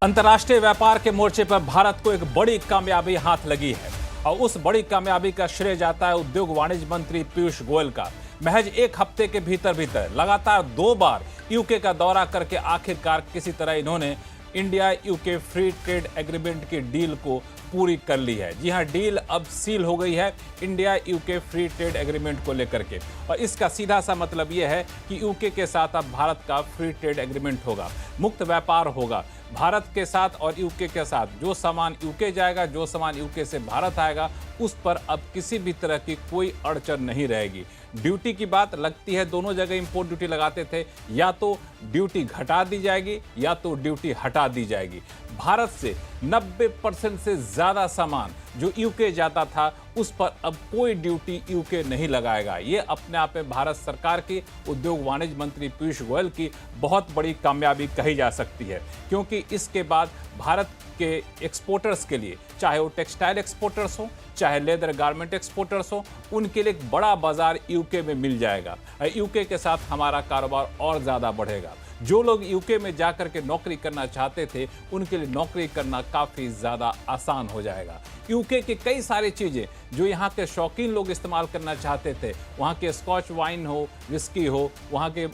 अंतर्राष्ट्रीय व्यापार के मोर्चे पर भारत को एक बड़ी कामयाबी हाथ लगी है और उस बड़ी कामयाबी का श्रेय जाता है उद्योग वाणिज्य मंत्री पीयूष गोयल का। महज एक हफ्ते के भीतर लगातार 2 बार यूके का दौरा करके आखिरकार किसी तरह इन्होंने India UK free trade agreement की डील को पूरी कर ली है। जी हां, डील अब सील हो गई है India UK free trade agreement को लेकर के, और इसका सीधा सा मतलब यह है कि यूके के साथ अब भारत का फ्री ट्रेड एग्रीमेंट होगा, मुक्त व्यापार होगा भारत के साथ और यूके के साथ। जो सामान यूके जाएगा, जो सामान यूके से भारत आएगा, उस पर अब किसी भी तरह की कोई अड़चन नहीं रहेगी। ड्यूटी की बात लगती है, दोनों जगह इंपोर्ट ड्यूटी लगाते थे, या तो ड्यूटी घटा दी जाएगी या तो ड्यूटी हटा दी जाएगी। भारत से 90% से ज़्यादा सामान जो यूके जाता था उस पर अब कोई ड्यूटी यूके नहीं लगाएगा। ये अपने आप में भारत सरकार की, उद्योग वाणिज्य मंत्री पीयूष गोयल की बहुत बड़ी कामयाबी कही जा सकती है, क्योंकि इसके बाद भारत के एक्सपोर्टर्स के लिए, चाहे वो टेक्सटाइल एक्सपोर्टर्स हो, चाहे लेदर गारमेंट एक्सपोर्टर्स हो, उनके लिए एक बड़ा बाजार यूके में मिल जाएगा। यूके के साथ हमारा कारोबार और ज़्यादा बढ़ेगा। जो लोग यूके में जाकर के नौकरी करना चाहते थे, उनके लिए नौकरी करना काफ़ी ज़्यादा आसान हो जाएगा। यूके की कई सारी चीज़ें जो यहाँ के शौकीन लोग इस्तेमाल करना चाहते थे, वहाँ के स्कॉच वाइन हो, विस्की हो, वहाँ के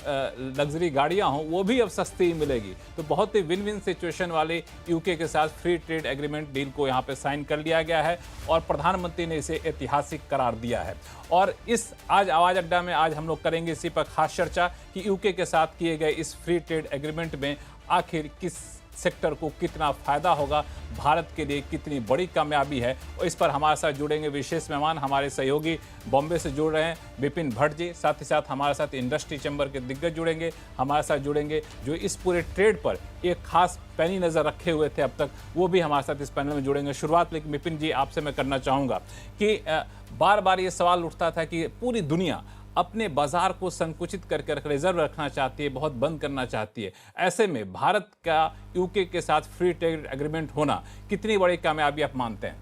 लग्जरी गाड़ियाँ हों, वो भी अब सस्ती मिलेगी। तो बहुत ही विन विन सिचुएशन वाले यूके के साथ फ्री ट्रेड एग्रीमेंट डील को यहाँ पे साइन कर लिया गया है और प्रधानमंत्री ने इसे ऐतिहासिक करार दिया है। और इस आज आवाज़ अड्डा में आज हम लोग करेंगे इसी पर खास चर्चा कि यूके के साथ किए गए इस फ्री ट्रेड एग्रीमेंट में आखिर किस सेक्टर को कितना फायदा होगा, भारत के लिए कितनी बड़ी कामयाबी है। और इस पर हमारे साथ जुड़ेंगे विशेष मेहमान, हमारे सहयोगी बॉम्बे से जुड़ रहे हैं विपिन भट्ट जी, साथ ही साथ हमारे साथ इंडस्ट्री चैम्बर के दिग्गज जुड़ेंगे, हमारे साथ जुड़ेंगे जो इस पूरे ट्रेड पर एक खास पैनी नज़र रखे हुए थे अब तक, वो भी हमारे साथ इस पैनल में जुड़ेंगे। शुरुआत लेकिन विपिन जी आपसे मैं करना चाहूँगा कि बार बार ये सवाल उठता था कि पूरी दुनिया अपने बाजार को संकुचित करके रिजर्व रखना चाहती है, बहुत बंद करना चाहती है। ऐसे में भारत का यूके के साथ फ्री ट्रेड एग्रीमेंट होना कितनी बड़ी कामयाबी आप मानते हैं?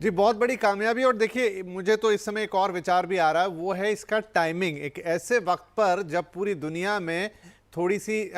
जी, बहुत बड़ी कामयाबी। और देखिए, मुझे तो इस समय एक और विचार भी आ रहा है, वो है इसका टाइमिंग। एक ऐसे वक्त पर जब पूरी दुनिया में थोड़ी सी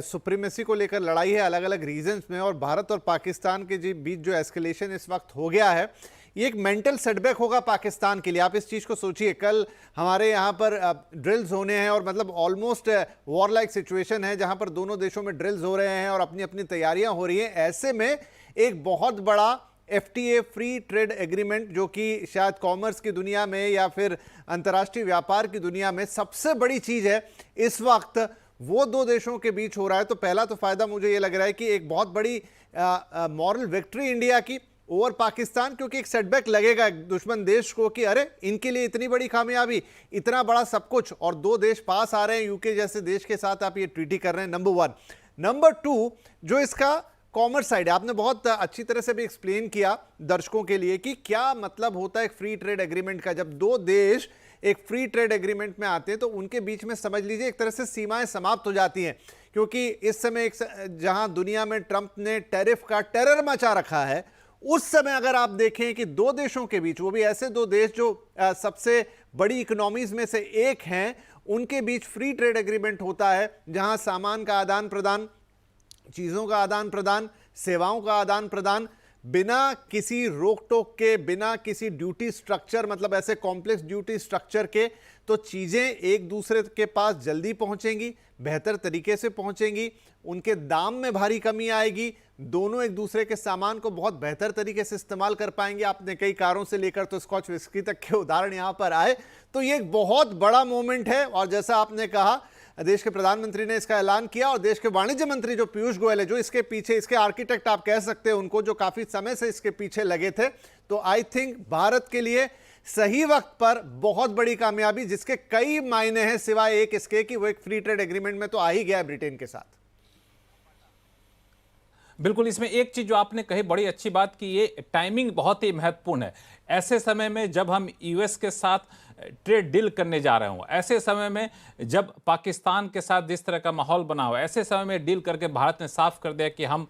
सुप्रीमेसी को लेकर लड़ाई है अलग अलग रीजन्स में, और भारत और पाकिस्तान के बीच जो एस्केलेशन इस वक्त हो गया है, ये एक मेंटल सेटबैक होगा पाकिस्तान के लिए। आप इस चीज़ को सोचिए, कल हमारे यहाँ पर ड्रिल्स होने हैं और मतलब ऑलमोस्ट वॉर लाइक सिचुएशन है जहाँ पर दोनों देशों में ड्रिल्स हो रहे हैं और अपनी अपनी तैयारियां हो रही हैं। ऐसे में एक बहुत बड़ा FTA फ्री ट्रेड एग्रीमेंट, जो कि शायद कॉमर्स की दुनिया में या फिर अंतर्राष्ट्रीय व्यापार की दुनिया में सबसे बड़ी चीज़ है इस वक्त, वो दो देशों के बीच हो रहा है। तो पहला तो फायदा मुझे ये लग रहा है कि एक बहुत बड़ी मॉरल विक्ट्री इंडिया की ओवर पाकिस्तान, क्योंकि एक सेटबैक लगेगा एक दुश्मन देश को कि अरे इनके लिए इतनी बड़ी कामयाबी, इतना बड़ा सब कुछ, और 2 देश पास आ रहे हैं, यूके जैसे देश के साथ आप ये ट्रीटी कर रहे हैं। नंबर 1। नंबर 2, जो इसका कॉमर्स साइड है, आपने बहुत अच्छी तरह से भी एक्सप्लेन किया दर्शकों के लिए कि क्या मतलब होता है एक फ्री ट्रेड एग्रीमेंट का। जब 2 देश एक फ्री ट्रेड एग्रीमेंट में आते हैं तो उनके बीच में समझ लीजिए एक तरह से सीमाएं समाप्त हो जाती हैं, क्योंकि इस समय जहां दुनिया में ट्रंप ने टैरिफ का टेरर मचा रखा है, उस समय अगर आप देखें कि 2 देशों के बीच, वो भी ऐसे 2 देश जो सबसे बड़ी इकोनॉमीज में से एक हैं, उनके बीच फ्री ट्रेड एग्रीमेंट होता है जहां सामान का आदान प्रदान, चीज़ों का आदान प्रदान, सेवाओं का आदान प्रदान बिना किसी रोक टोक के, बिना किसी ड्यूटी स्ट्रक्चर, मतलब ऐसे कॉम्प्लेक्स ड्यूटी स्ट्रक्चर के, तो चीज़ें एक दूसरे के पास जल्दी पहुंचेंगी, बेहतर तरीके से पहुंचेंगी, उनके दाम में भारी कमी आएगी, दोनों एक दूसरे के सामान को बहुत बेहतर तरीके से इस्तेमाल कर पाएंगे। आपने कई कारों से लेकर तो स्कॉच विस्की तक के उदाहरण यहां पर आए। तो ये एक बहुत बड़ा मोमेंट है, और जैसा आपने कहा, देश के प्रधानमंत्री ने इसका ऐलान किया और देश के वाणिज्य मंत्री जो पीयूष गोयल है, जो इसके पीछे, इसके आर्किटेक्ट आप कह सकते हैं उनको, जो काफी समय से इसके पीछे लगे थे। तो आई थिंक भारत के लिए सही वक्त पर बहुत बड़ी कामयाबी, जिसके कई मायने हैं सिवाय एक इसके कि वो एक फ्री ट्रेड एग्रीमेंट में तो आ ही गया ब्रिटेन के साथ। बिल्कुल, इसमें एक चीज जो आपने कही बड़ी अच्छी बात कि ये टाइमिंग बहुत ही महत्वपूर्ण है। ऐसे समय में जब हम यूएस के साथ ट्रेड डील करने जा रहे हों, ऐसे समय में जब पाकिस्तान के साथ जिस तरह का माहौल बना हुआ है, ऐसे समय में डील करके भारत ने साफ कर दिया कि हम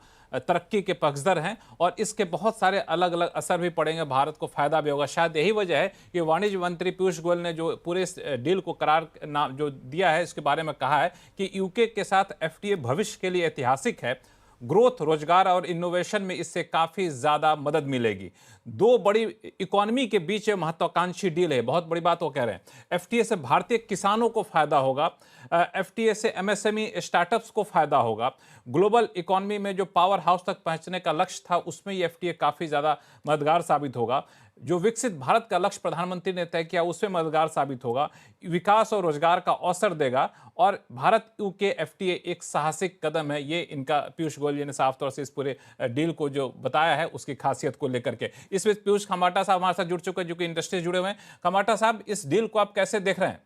तरक्की के पक्षधर हैं और इसके बहुत सारे अलग अलग असर भी पड़ेंगे, भारत को फायदा भी होगा। शायद यही वजह है कि वाणिज्य मंत्री पीयूष गोयल ने जो पूरे डील को करार नाम जो दिया है, इसके बारे में कहा है कि यूके के साथ FTA भविष्य के लिए ऐतिहासिक है। ग्रोथ, रोजगार और इनोवेशन में इससे काफी ज्यादा मदद मिलेगी। दो बड़ी इकोनॉमी के बीच महत्वाकांक्षी डील है, बहुत बड़ी बात वो कह रहे हैं। एफटीए से भारतीय किसानों को फायदा होगा, एफटीए से एमएसएमई स्टार्टअप्स को फायदा होगा, ग्लोबल इकोनॉमी में जो पावर हाउस तक पहुंचने का लक्ष्य था उसमें ये एफटीए काफी ज्यादा मददगार साबित होगा। जो विकसित भारत का लक्ष्य प्रधानमंत्री ने तय किया उसमें मददगार साबित होगा, विकास और रोजगार का अवसर देगा। और भारत यूके एफटीए एक साहसिक कदम है, ये इनका पीयूष गोयल जी ने साफ तौर से इस पूरे डील को जो बताया है उसकी खासियत को लेकर के। इस बीच पीयूष खमाटा साहब हमारे साथ जुड़ चुके हैं जो कि इंडस्ट्री से जुड़े हुए हैं। खमाटा साहब, इस डील को आप कैसे देख रहे हैं?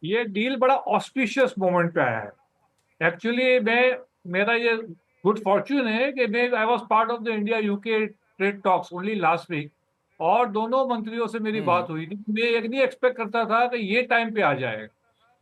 ये डील बड़ा ऑस्पिशियस मोमेंट पे आया है। एक्चुअली मेरा ये गुड फॉर्च्यून है कि I was part of the India UK trade talks only last week, और दोनों मंत्रियों से मेरी बात हुई थी। मैं एक नहीं एक्सपेक्ट करता था कि ये टाइम पे आ जाएगा,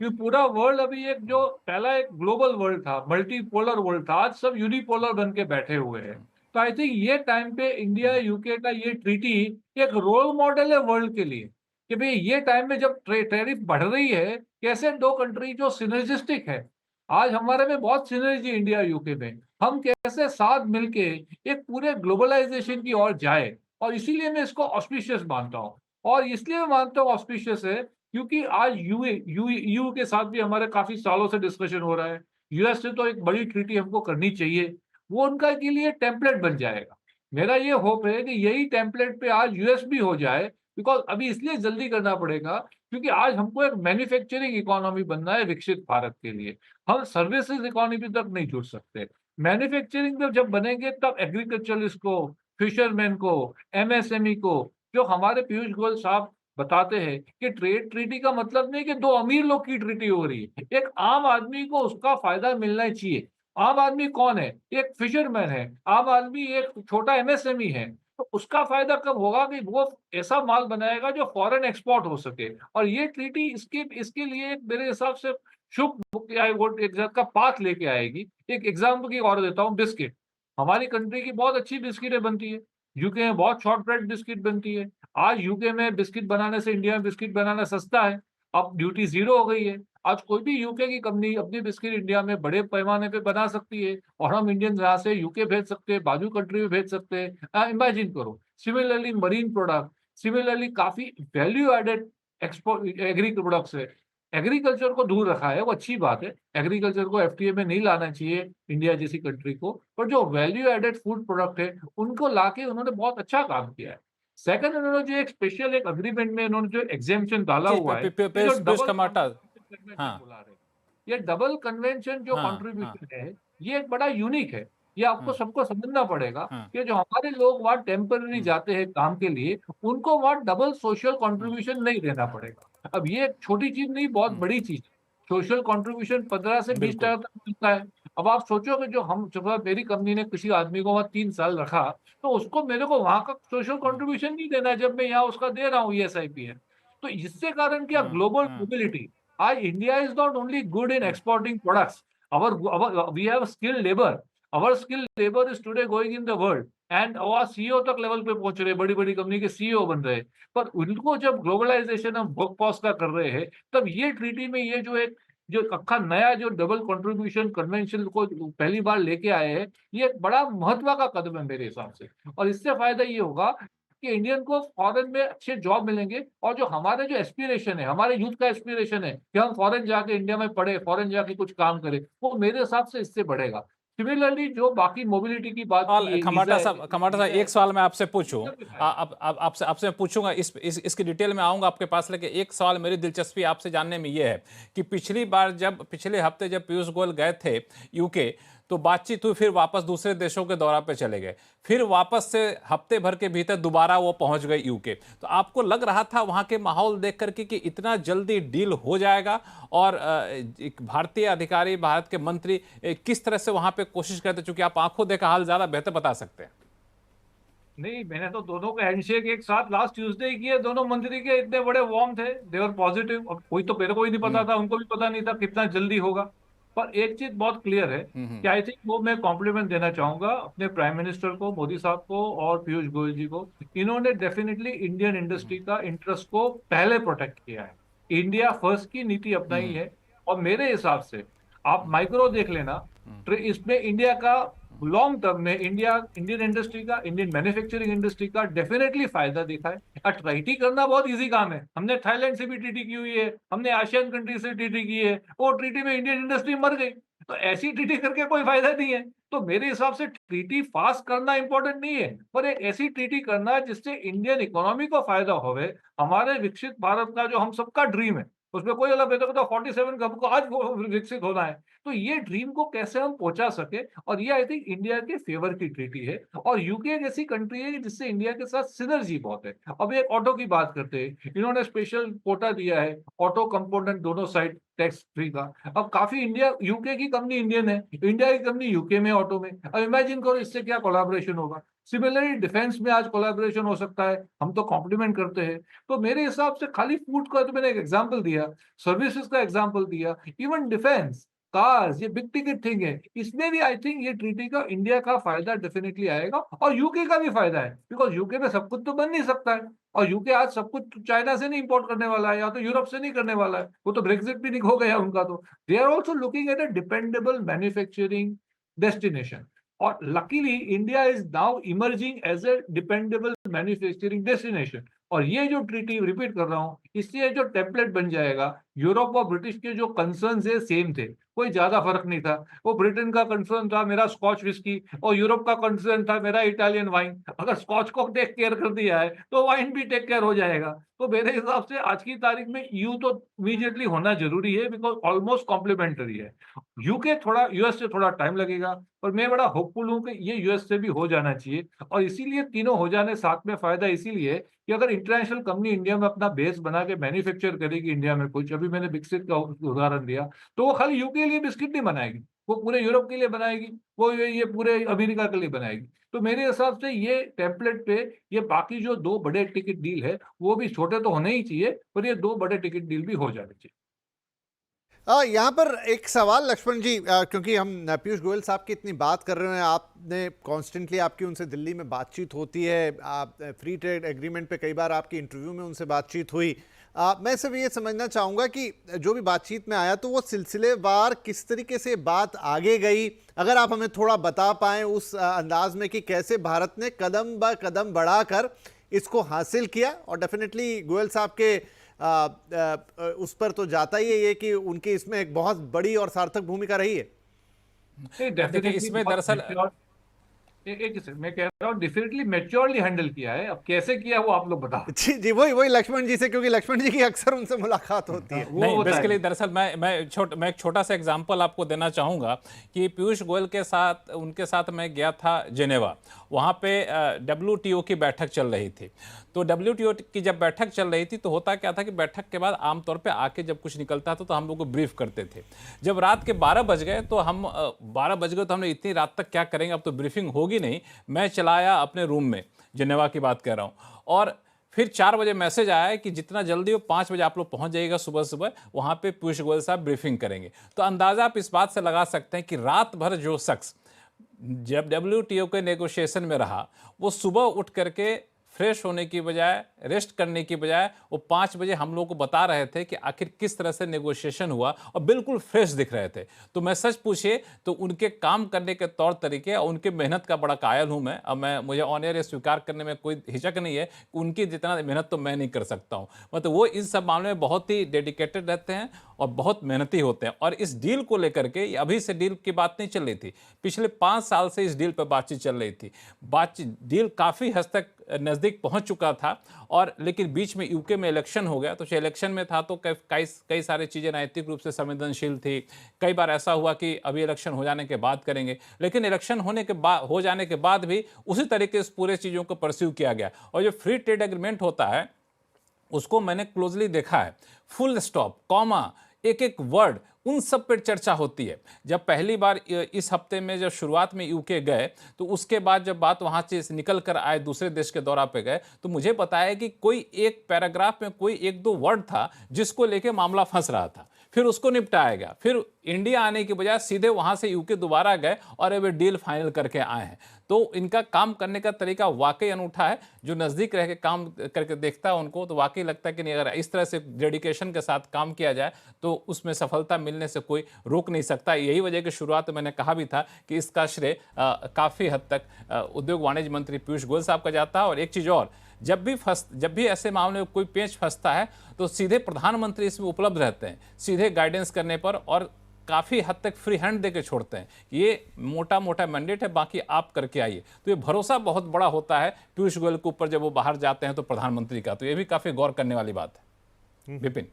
क्योंकि पूरा वर्ल्ड अभी एक जो पहला एक ग्लोबल वर्ल्ड था, मल्टीपोलर वर्ल्ड था, आज सब यूनिपोलर बन के बैठे हुए हैं। तो आई थिंक ये टाइम पे इंडिया यूके का ये ट्रीटी एक रोल मॉडल है वर्ल्ड के लिए, कि भाई ये टाइम में जब टैरिफ बढ़ रही है, कैसे दो कंट्री जो सिनर्जिस्टिक है, आज हमारे में बहुत सिनर्जी इंडिया यूके में, हम कैसे साथ मिलके एक पूरे ग्लोबलाइजेशन की ओर जाए। और इसीलिए मैं इसको ऑस्पिशियस मानता हूँ। और इसलिए मैं मानता हूँ ऑस्पिशियस है क्योंकि आज यू के साथ भी हमारे काफी सालों से डिस्कशन हो रहा है। यूएस से तो एक बड़ी ट्रीटी हमको करनी चाहिए, वो उनका के लिए टेम्पलेट बन जाएगा। मेरा ये होप है कि यही टेम्पलेट पे आज यूएस भी हो जाए, बिकॉज अभी इसलिए जल्दी करना पड़ेगा क्योंकि आज हमको एक मैन्युफैक्चरिंग इकोनॉमी बनना है विकसित भारत के लिए। हम सर्विसेज इकोनॉमी तक नहीं जुड़ सकते। मैन्युफैक्चरिंग में जब बनेंगे तब एग्रीकल्चरलिस्ट को, फिशरमैन को, एमएसएमई को, जो हमारे पीयूष गोयल साहब बताते हैं कि ट्रेड ट्रीटी का मतलब नहीं कि दो अमीर लोग की ट्रीटी हो रही है, एक आम आदमी को उसका फायदा मिलना चाहिए। आम आदमी कौन है? एक फिशरमैन है, आम आदमी एक छोटा एमएसएमई है। तो उसका फायदा कब होगा कि वो ऐसा माल बनाएगा जो फॉरेन एक्सपोर्ट हो सके। और ये ट्रीटी इसके लिए एक मेरे हिसाब से शुभ एक का पाथ लेके आएगी। एक एग्जाम्पल की और देता हूँ, बिस्किट। हमारी कंट्री की बहुत अच्छी बिस्किटें बनती है, यूके में बहुत शॉर्ट ब्रेड बिस्किट बनती है। आज यूके में बिस्किट बनाने से इंडिया में बिस्किट बनाना सस्ता है, अब ड्यूटी जीरो हो गई है। आज कोई भी यूके की कंपनी अपनी बिस्किट इंडिया में बड़े पैमाने पे बना सकती है, और हम इंडियन यहाँ से यूके भेज सकते हैं, बाजू कंट्री में भेज सकते हैं। इमेजिन करो। सिमिलरली मरीन प्रोडक्ट, सिमिलरली काफी value added export agri products है। एग्रीकल्चर को दूर रखा है, वो अच्छी बात है, एग्रीकल्चर को एफटीए में नहीं लाना चाहिए इंडिया जैसी कंट्री को, पर जो वैल्यू एडेड फूड प्रोडक्ट है उनको लाके उन्होंने बहुत अच्छा काम किया है। सेकंड, उन्होंने जो एक स्पेशल एक अग्रीमेंट में उन्होंने जो एग्जेम्पशन डाला जी, हुआ है, पीयूष खमाटा। हाँ, ये डबल कन्वेंशन जो हाँ, कंट्रीब्यूशन है, ये एक बड़ा यूनिक है। ये आपको हाँ, सबको समझना पड़ेगा हाँ, कि जो हमारे लोग वहाँ टेम्पररी जाते हैं काम के लिए, उनको वहाँ डबल सोशल कंट्रीब्यूशन नहीं देना पड़ेगा। अब ये एक छोटी चीज नहीं, बहुत बड़ी चीज। सोशल कंट्रीब्यूशन 15 से 20 बिल्कुल। टका तक मिलता है। अब आप सोचो कि जो हम जब मेरी कंपनी ने किसी आदमी को वहाँ 3 साल रखा, तो उसको मेरे को वहाँ का सोशल कंट्रीब्यूशन नहीं देना है, जब मैं यहाँ उसका दे रहा हूँ ईएसआईपी है। तो इससे कारण क्या, हाँ, ग्लोबल हाँ, मोबिलिटी। आज India is not only good in exporting products. We have skilled labor. Our skilled labor is today going in the world. And our CEO तक लेवल पे पहुंच रहे, बड़ी बड़ी कंपनी के सीईओ बन रहे हैं। पर उनको जब ग्लोबलाइजेशन हम वर्कफोर्स का कर रहे हैं, तब ये ट्रीटी में ये जो अक्खा नया जो डबल कंट्रीब्यूशन कन्वेंशन को पहली बार लेके आए हैं, ये एक बड़ा महत्व का कदम है मेरे हिसाब से। और इससे फायदा ये होगा कि इंडियन को फॉरेन में अच्छे जॉब मिलेंगे, और जो हमारे जो एस्पिरेशन है, हमारे यूथ का एस्पिरेशन है कि हम फॉरेन जाके इंडिया में पढ़े, फॉरेन जाके कुछ काम करें, वो मेरे हिसाब से इससे बढ़ेगा। सिमिलरली जो बाकी मोबिलिटी की बात सवाल की, खमाटा साहब, एक सवाल मैं आपसे पूछूं, आपसे मैं पूछूंगा, इसकी डिटेल में आऊंगा आपके पास, लेकिन एक सवाल मेरी दिलचस्पी आपसे जानने में यह है कि पिछले हफ्ते जब पीयूष गोयल गए थे यूके, तो बातचीत हुई, फिर वापस दूसरे देशों के दौरा पे चले गए, फिर वापस से हफ्ते भर के भीतर दोबारा वो पहुंच गए यूके। तो आपको लग रहा था वहां के माहौल देख करके कि इतना जल्दी डील हो जाएगा? और एक भारतीय अधिकारी, भारत के मंत्री किस तरह से वहां पे कोशिश करते, चूंकि आप आंखों देखा हाल ज्यादा बेहतर बता सकते हैं। नहीं, मैंने तो दोनों का हैंडशेक एक साथ लास्ट ट्यूसडे ही किए। दोनों मंत्री के इतने बड़े वार्म थे, दे वर पॉजिटिव। और कोई तो मेरे को ही नहीं पता था, उनको भी पता नहीं था कितना जल्दी होगा। पर एक चीज बहुत क्लियर है कि आई थिंक वो मैं कॉम्प्लीमेंट देना चाहूंगा अपने प्राइम मिनिस्टर को, मोदी साहब को और पीयूष गोयल जी को। इन्होंने डेफिनेटली इंडियन इंडस्ट्री का इंटरेस्ट को पहले प्रोटेक्ट किया है, इंडिया फर्स्ट की नीति अपनाई है। और मेरे हिसाब से आप माइक्रो देख लेना, इसमें इंडिया का लॉन्ग टर्म में इंडियन इंडस्ट्री का, इंडियन मैन्युफैक्चरिंग इंडस्ट्री का डेफिनेटली फायदा दिखा है। ट्रीटी करना बहुत इजी काम है। हमने थाईलैंड से भी ट्रीटी की हुई है, हमने आसियान कंट्री से ट्रीटी की है, वो ट्रीटी में इंडियन इंडस्ट्री मर गई। तो ऐसी ट्रीटी करके कोई फायदा नहीं है। तो मेरे हिसाब से ट्रीटी फास्ट करना इंपॉर्टेंट नहीं है, पर एक ऐसी ट्रीटी करना जिससे इंडियन इकोनॉमी को फायदा होवे, हमारे विकसित भारत का जो हम सबका ड्रीम है, उसमें कोई अलग भेदभाव तो 47 का हमको आज वो विकसित होना है। तो ये ड्रीम को कैसे हम पहुंचा सके, और ये आई थिंक इंडिया के फेवर की ट्रीटी है। और यूके एक ऐसी कंट्री है जिससे इंडिया के साथ सिनर्जी बहुत है। अब एक ऑटो की बात करते हैं, इन्होंने स्पेशल कोटा दिया है ऑटो कंपोनेंट दोनों साइड टैक्स फ्री का। अब काफी इंडिया, यूके की कंपनी इंडियन है, इंडिया की कंपनी यूके में ऑटो में। अब इमेजिन करो इससे क्या कोलैबोरेशन होगा। सिमिलरली डिफेंस में आज कोलैबोरेशन हो सकता है, हम तो कॉम्प्लीमेंट करते हैं। तो मेरे हिसाब से खाली फूड का तो मैंने एक एग्जांपल दिया, सर्विसेज का एग्जांपल दिया, इवन डिफेंस, कार्स, ये बिग टिकट थिंग है, इसमें भी आई थिंक ये ट्रीटी का इंडिया का फायदा डेफिनेटली आएगा, और यूके का भी फायदा है, बिकॉज यूके में सब कुछ तो बन नहीं सकता है। और यूके आज सब कुछ चाइना से नहीं इंपोर्ट करने वाला है, या तो यूरोप से नहीं करने वाला है, वो तो ब्रेक्सिट भी नहीं हो गया उनका। तो they are also looking at a dependable manufacturing destination. और luckily India is now emerging as a dependable manufacturing destination. और ये जो ट्रीटी, रिपीट कर रहा हूं, इससे जो टेम्पलेट बन जाएगा, यूरोप और ब्रिटिश के जो कंसर्न्स है सेम थे, कोई ज्यादा फर्क नहीं था। वो ब्रिटेन का कंसर्न था मेरा स्कॉच विस्की, और यूरोप का कंसर्न था मेरा इटालियन वाइन। अगर स्कॉच को टेक केयर कर दिया है तो वाइन भी टेक केयर हो जाएगा। तो मेरे हिसाब से आज की तारीख में यूं तो इमीडिएटली होना जरूरी है, बिकॉज ऑलमोस्ट कॉम्प्लीमेंटरी है। यूके थोड़ा यूएस से थोड़ा टाइम लगेगा, पर मैं बड़ा होपफुल हूं कि ये यूएस से भी हो जाना चाहिए। और इसीलिए तीनों हो जाने साथ में फायदा इसीलिए कि अगर इंटरनेशनल कंपनी इंडिया में अपना बेस बना के मैन्युफैक्चर करेगी इंडिया में कुछ, अभी मैंने बिस्किट का उदाहरण दिया, तो वो खाली यूके के लिए बिस्किट नहीं बनाएगी, वो पूरे यूरोप के लिए बनाएगी, वो ये पूरे अमेरिका के लिए बनाएगी। तो मेरे हिसाब से ये टेम्पलेट पे ये बाकी जो दो बड़े टिकट डील है, वो भी छोटे तो होने ही चाहिए, पर ये दो बड़े टिकट डील भी हो जाने चाहिए। यहाँ पर एक सवाल लक्ष्मण जी, क्योंकि हम पीयूष गोयल साहब की इतनी बात कर रहे हैं, आपने कॉन्स्टेंटली आपकी उनसे दिल्ली में बातचीत होती है, आप फ्री ट्रेड एग्रीमेंट पे कई बार आपकी इंटरव्यू में उनसे बातचीत हुई। मैं सिर्फ ये समझना चाहूँगा कि जो भी बातचीत में आया तो वो सिलसिलेवार किस तरीके से बात आगे गई, अगर आप हमें थोड़ा बता पाएँ उस अंदाज में कि कैसे भारत ने कदम ब कदम बढ़ाकर इसको हासिल किया। और डेफिनेटली गोयल साहब के उस पर तो जाता ही है ये कि उनकी इसमें एक बहुत बड़ी और सार्थक भूमिका रही है। देखिए इसमें दरअसल एक मैं कह रहा हूँ डेफिनेटली मैच्योरली हैंडल किया है। अब कैसे किया वो आप लोग बताओ। जी जी, वही लक्ष्मण जी से, क्योंकि लक्ष्मण जी की अक्सर उनसे मुलाकात होती है। नहीं, बेसिकली दरअसल मैं एक छोटा सा एग्जांपल आपको देना चाहूँगा कि पीयूष गोयल के साथ, उनके साथ मैं गया था जेनेवा। वहाँ पे WTO की बैठक चल रही थी। तो WTO की जब बैठक चल रही थी तो होता क्या था कि बैठक के बाद आमतौर पे आके जब कुछ निकलता था तो हम लोग को ब्रीफ करते थे। जब रात के 12 बज गए तो हम 12 बज गए तो हमने इतनी रात तक क्या करेंगे, अब तो ब्रीफिंग होगी नहीं। मैं चलाया अपने रूम में, जेनेवा की बात कर रहा हूँ, और फिर 4 बजे मैसेज आया कि जितना जल्दी हो 5 बजे आप लोग पहुंच जाइएगा सुबह सुबह, वहाँ पे पीयूष गोयल साहब ब्रीफिंग करेंगे। तो अंदाज़ा आप इस बात से लगा सकते हैं कि रात भर जो शख्स जब WTO के नेगोशिएशन में रहा, वो सुबह उठ करके फ्रेश होने की बजाय, रेस्ट करने की बजाय, वो 5 बजे हम लोग को बता रहे थे कि आखिर किस तरह से नेगोशिएशन हुआ, और बिल्कुल फ्रेश दिख रहे थे। तो मैं सच पूछे तो उनके काम करने के तौर तरीके और उनके मेहनत का बड़ा कायल हूं मैं। अब मुझे ऑन एयर स्वीकार करने में कोई हिचक नहीं है, उनकी जितना मेहनत तो मैं नहीं कर सकता हूं। मतलब वो इस सब मामले में बहुत ही डेडिकेटेड रहते हैं और बहुत मेहनती होते हैं। और इस डील को लेकर के, अभी से डील की बात नहीं चल रही थी, पिछले 5 साल से इस डील पर बातचीत चल रही थी। डील काफ़ी हद तक नज़दीक पहुंच चुका था, और लेकिन बीच में यूके में इलेक्शन हो गया। तो इलेक्शन में था तो कई सारी चीज़ें नैतिक रूप से संवेदनशील थी। कई बार ऐसा हुआ कि अभी इलेक्शन हो जाने के बाद करेंगे, लेकिन इलेक्शन हो जाने के बाद भी उसी तरीके से पूरे चीज़ों को परस्यू किया गया। और जो फ्री ट्रेड एग्रीमेंट होता है उसको मैंने क्लोजली देखा है, फुल स्टॉप, कॉमा, एक एक वर्ड, उन सब पर चर्चा होती है। जब पहली बार इस हफ्ते में जब शुरुआत में यूके गए तो उसके बाद जब बात वहाँ से निकल कर आए, दूसरे देश के दौरा पे गए, तो मुझे बताया कि कोई एक पैराग्राफ में कोई 1-2 वर्ड था जिसको लेके मामला फंस रहा था, फिर उसको निपटाया गया, फिर इंडिया आने की बजाय सीधे वहां से यूके दोबारा गए और अब डील फाइनल करके आए हैं। तो इनका काम करने का तरीका वाकई अनूठा है। जो नज़दीक रह के काम करके देखता है उनको तो वाकई लगता है कि नहीं, अगर इस तरह से डेडिकेशन के साथ काम किया जाए तो उसमें सफलता मिलने से कोई रोक नहीं सकता। यही वजह की शुरुआत में मैंने कहा भी था कि इसका श्रेय काफ़ी हद तक उद्योग वाणिज्य मंत्री पीयूष गोयल साहब का जाता है। और एक चीज़ और, जब भी ऐसे मामले में कोई पेच फंसता है तो सीधे प्रधानमंत्री इसमें उपलब्ध रहते हैं, सीधे गाइडेंस करने पर, और काफ़ी हद तक फ्री हैंड देके छोड़ते हैं। ये मोटा मोटा मैंडेट है, बाकी आप करके आइए। तो ये भरोसा बहुत बड़ा होता है पीयूष गोयल के ऊपर जब वो बाहर जाते हैं तो प्रधानमंत्री का। तो ये भी काफ़ी गौर करने वाली बात है। विपिन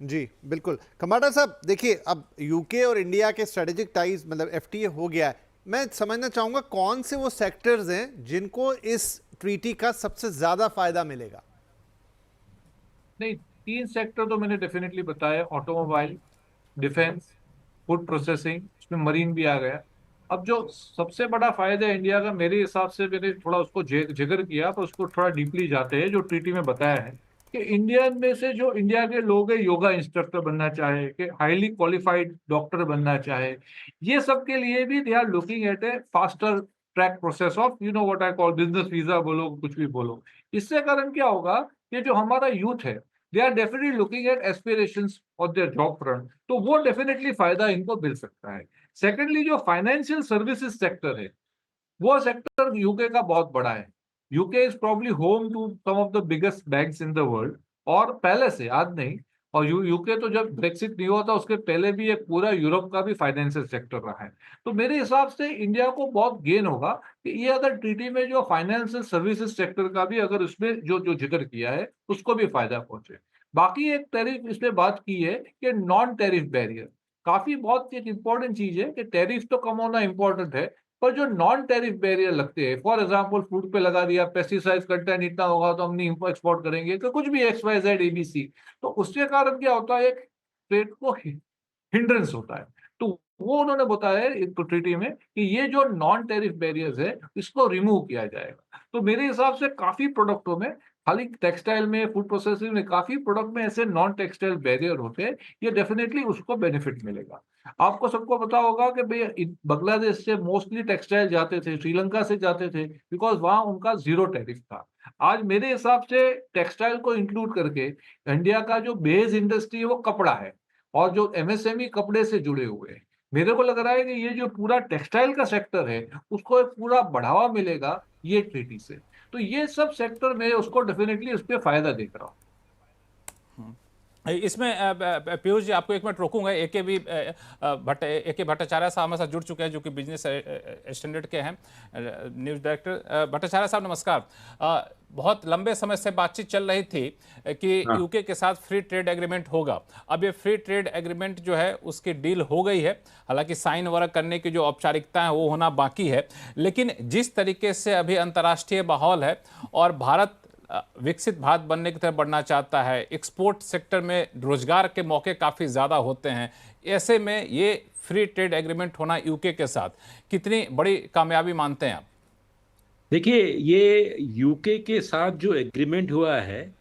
जी बिल्कुल। खम्बाटा साहब देखिए, अब यूके और इंडिया के स्ट्रेटेजिक टाइज मतलब एफटीए हो गया है। मैं समझना चाहूंगा कौन से वो सेक्टर्स हैं जिनको इस ट्रीटी का सबसे ज्यादा फायदा मिलेगा। नहीं, 3 सेक्टर तो मैंने डेफिनेटली बताया, ऑटोमोबाइल, डिफेंस, फूड प्रोसेसिंग, उसमें मरीन भी आ गया। अब जो सबसे बड़ा फायदा है इंडिया का, मेरे हिसाब से, मैंने थोड़ा उसको जिक्र किया पर उसको थोड़ा डीपली जाते हैं, जो ट्रीटी में बताया है कि इंडियन में से जो इंडिया के लोग हैं, योगा इंस्ट्रक्टर बनना चाहे, कि हाईली क्वालिफाइड डॉक्टर बनना चाहे, ये सब के लिए भी they are looking at a faster track process of what I call business visa, बोलो कुछ भी बोलो। इससे कारण क्या होगा, ये जो हमारा यूथ है, they are definitely looking at aspirations of their job front, तो वो डेफिनेटली फायदा इनको मिल सकता है। सेकेंडली, जो फाइनेंशियल सर्विसेज सेक्टर है, वो सेक्टर यूके का बहुत बड़ा है। UK is probably home to some of the biggest banks in the world, और पहले से, आज नहीं, और यूके तो जब ब्रेक्सिट नहीं हुआ था उसके पहले भी एक पूरा यूरोप का भी फाइनेंशियल सेक्टर रहा है। तो मेरे हिसाब से इंडिया को बहुत गेन होगा कि ये अगर ट्रीटी में जो फाइनेंशियल सर्विसेज सेक्टर का भी अगर उसमें जो जो जिक्र किया है उसको भी फायदा पहुंचे। बाकी एक टैरिफ इसमें बात की है कि नॉन टैरिफ बैरियर, काफी बहुत एक इंपॉर्टेंट चीज है कि टैरिफ तो कम होना इंपॉर्टेंट है, पर जो नॉन टैरिफ बैरियर लगते हैं, फॉर एग्जांपल फूड पे लगा दिया, पेस्टिसाइड कंटेंट इतना होगा तो हम नहीं एक्सपोर्ट करेंगे, तो कुछ भी XYZ ABC, तो उसके कारण क्या होता है, एक ट्रेड को हिंड्रेंस होता है। तो वो उन्होंने बताया है एक ट्रीटी में कि ये जो नॉन टैरिफ बैरियर्स है इसको रिमूव किया जाएगा। तो मेरे हिसाब से काफी प्रोडक्टों में, खाली टेक्सटाइल में, फूड प्रोसेसिंग में, काफी प्रोडक्ट में ऐसे नॉन टेक्सटाइल बैरियर होते हैं, ये डेफिनेटली उसको बेनिफिट मिलेगा। आपको सबको पता होगा कि भाई बांग्लादेश से मोस्टली टेक्सटाइल जाते थे, श्रीलंका से जाते थे, बिकॉज वहां उनका जीरो टैरिफ था। आज मेरे हिसाब से टेक्सटाइल को इंक्लूड करके इंडिया का जो बेस इंडस्ट्री है वो कपड़ा है, और जो MSME कपड़े से जुड़े हुए हैं, मेरे को लग रहा है कि ये जो पूरा टेक्सटाइल का सेक्टर है उसको एक पूरा बढ़ावा मिलेगा ये ट्रीटी से। तो ये सब सेक्टर में उसको डेफिनेटली उस पर फायदा देख रहा हूँ। इसमें पीयूष जी आपको एक मिनट रोकूंगा। ए के भट्टाचार्य साहब हमारे साथ जुड़ चुके हैं, जो कि बिजनेस स्टैंडर्ड के हैं न्यूज़ डायरेक्टर। भट्टाचार्य साहब नमस्कार। बहुत लंबे समय से बातचीत चल रही थी कि यूके के साथ फ्री ट्रेड एग्रीमेंट होगा। अब ये फ्री ट्रेड एग्रीमेंट जो है उसकी डील हो गई है, हालांकि साइन वगैरह करने की जो औपचारिकता है वो होना बाकी है। लेकिन जिस तरीके से अभी अंतर्राष्ट्रीय माहौल है और भारत विकसित भारत बनने की तरफ बढ़ना चाहता है, एक्सपोर्ट सेक्टर में रोजगार के मौके काफ़ी ज़्यादा होते हैं, ऐसे में ये फ्री ट्रेड एग्रीमेंट होना यूके के साथ कितनी बड़ी कामयाबी मानते हैं आप? देखिए, ये यूके के साथ जो एग्रीमेंट हुआ है,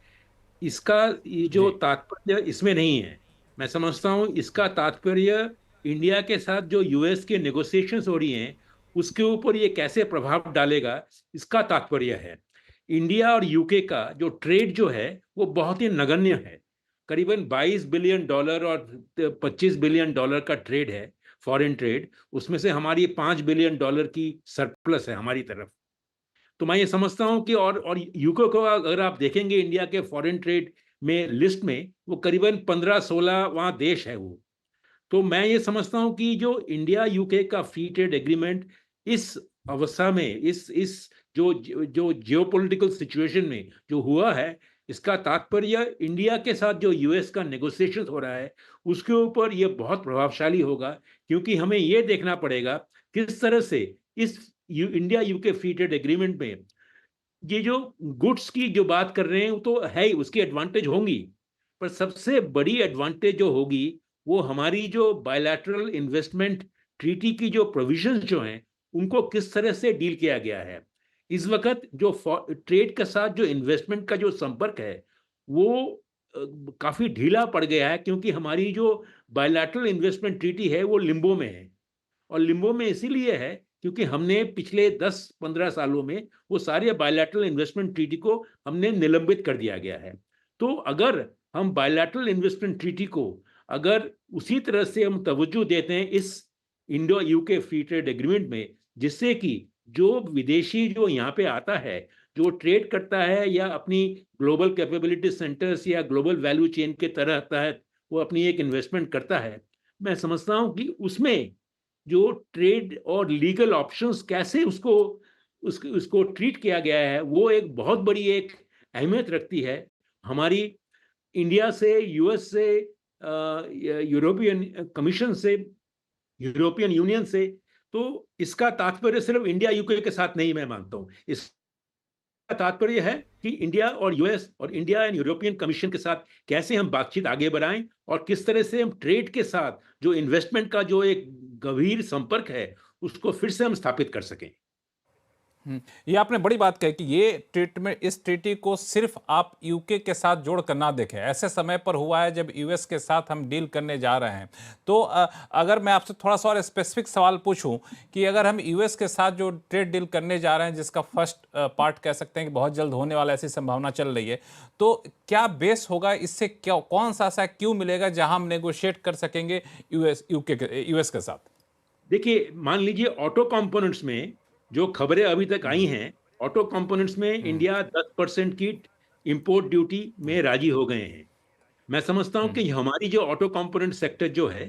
इसका ये जो तात्पर्य इसमें नहीं है। मैं समझता हूँ इसका तात्पर्य इंडिया के साथ जो यूएस के नेगोशिएशंस हो रही हैं उसके ऊपर ये कैसे प्रभाव डालेगा, इसका तात्पर्य है। इंडिया और यूके का जो ट्रेड जो है वो बहुत ही नगण्य है। करीबन $22 बिलियन और $25 बिलियन का ट्रेड है, फॉरेन ट्रेड। उसमें से हमारी $5 बिलियन की सरप्लस है हमारी तरफ। तो मैं ये समझता हूं कि और यूके को अगर आप देखेंगे इंडिया के फॉरेन ट्रेड में लिस्ट में, वो करीबन 15-16 वहाँ देश है वो। तो मैं ये समझता हूं कि जो इंडिया यूके का फ्री ट्रेड एग्रीमेंट इस अवस्था में, इस जो जियोपॉलिटिकल सिचुएशन में जो हुआ है, इसका तात्पर्य इंडिया के साथ जो यूएस का नेगोशिएशन हो रहा है उसके ऊपर ये बहुत प्रभावशाली होगा। क्योंकि हमें ये देखना पड़ेगा किस तरह से इस India UK free trade agreement में ये जो गुड्स की जो बात कर रहे हैं वो तो है ही, उसकी एडवांटेज होंगी, पर सबसे बड़ी एडवांटेज जो होगी वो हमारी जो बायलैटरल इन्वेस्टमेंट ट्रीटी की जो प्रोविजंस जो हैं उनको किस तरह से डील किया गया है। इस वक्त जो ट्रेड के साथ जो इन्वेस्टमेंट का जो संपर्क है वो काफी ढीला पड़ गया है, क्योंकि हमारी जो बायलैटरल इन्वेस्टमेंट ट्रीटी है वो लिम्बो में है, और लिम्बो में इसीलिए है क्योंकि हमने पिछले 10-15 सालों में वो सारे बायलैटरल इन्वेस्टमेंट ट्रीटी को हमने निलंबित कर दिया गया है। तो अगर हम बायलैटरल इन्वेस्टमेंट ट्रीटी को अगर उसी तरह से हम तवज्जो देते हैं इस Indo UK free trade agreement में, जिससे कि जो विदेशी जो यहाँ पे आता है, जो ट्रेड करता है या अपनी ग्लोबल कैपेबिलिटी सेंटर्स या ग्लोबल वैल्यू चेन के तरह तहत वो अपनी एक इन्वेस्टमेंट करता है, मैं समझता हूँ कि उसमें जो ट्रेड और लीगल ऑप्शंस कैसे उसको ट्रीट किया गया है, वो एक बहुत बड़ी एक अहमियत रखती है। हमारी इंडिया से, यूएस से, यूरोपियन कमीशन से, यूरोपियन यूनियन से, तो इसका तात्पर्य सिर्फ इंडिया यूके के साथ नहीं मैं मानता हूँ। इसका तात्पर्य है कि इंडिया और यूएस और इंडिया एंड यूरोपियन कमीशन के साथ कैसे हम बातचीत आगे बढ़ाएं और किस तरह से हम ट्रेड के साथ जो इन्वेस्टमेंट का जो एक गंभीर संपर्क है उसको फिर से हम स्थापित कर सकें। ये आपने बड़ी बात कही कि ये ट्रीटमेंट, इस ट्रीटी को सिर्फ आप यूके के साथ जोड़ कर ना देखें। ऐसे समय पर हुआ है जब यूएस के साथ हम डील करने जा रहे हैं। तो अगर मैं आपसे थोड़ा सा और स्पेसिफिक सवाल पूछूं कि अगर हम यूएस के साथ जो ट्रेड डील करने जा रहे हैं, जिसका फर्स्ट पार्ट कह सकते हैं कि बहुत जल्द होने वाला, ऐसी संभावना चल रही है, तो क्या बेस होगा इससे? क्या, कौन सा ऐसा क्यों मिलेगा जहां हम नेगोशिएट कर सकेंगे यूएस के साथ? देखिए, मान लीजिए ऑटो कंपोनेंट्स में जो खबरें अभी तक आई हैं, ऑटो कंपोनेंट्स में इंडिया 10% की इंपोर्ट ड्यूटी में राजी हो गए हैं। मैं समझता हूं कि हमारी जो ऑटो कंपोनेंट सेक्टर जो है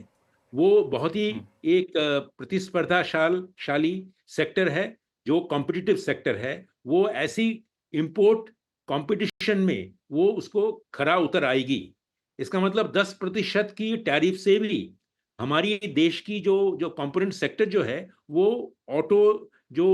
वो बहुत ही एक प्रतिस्पर्धाशाली सेक्टर है, जो कॉम्पिटिटिव सेक्टर है। वो ऐसी इंपोर्ट कंपटीशन में वो उसको खरा उतर आएगी। इसका मतलब 10% की टैरिफ से भी हमारी देश की जो कंपोनेंट सेक्टर जो है वो ऑटो जो